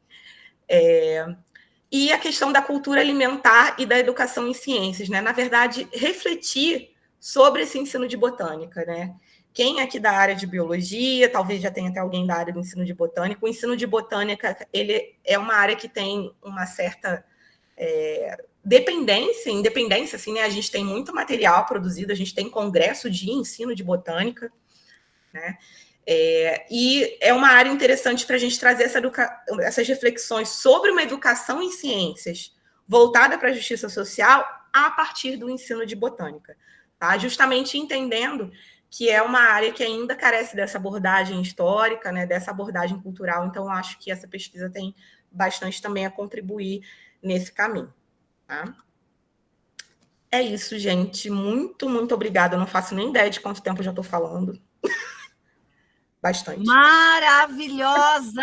E a questão da cultura alimentar e da educação em ciências, né? Na verdade, refletir sobre esse ensino de botânica, né? Quem aqui da área de biologia, talvez já tenha até alguém da área do ensino de botânica. O ensino de botânica ele é uma área que tem uma certa independência, assim, né? A gente tem muito material produzido, a gente tem congresso de ensino de botânica, né? E é uma área interessante para a gente trazer essas reflexões sobre uma educação em ciências voltada para a justiça social a partir do ensino de botânica, tá? Justamente entendendo que é uma área que ainda carece dessa abordagem histórica, né, dessa abordagem cultural, então acho que essa pesquisa tem bastante também a contribuir nesse caminho. Tá? É isso, gente. Muito, muito obrigada. Eu não faço nem ideia de quanto tempo eu já estou falando. Bastante. Maravilhosa!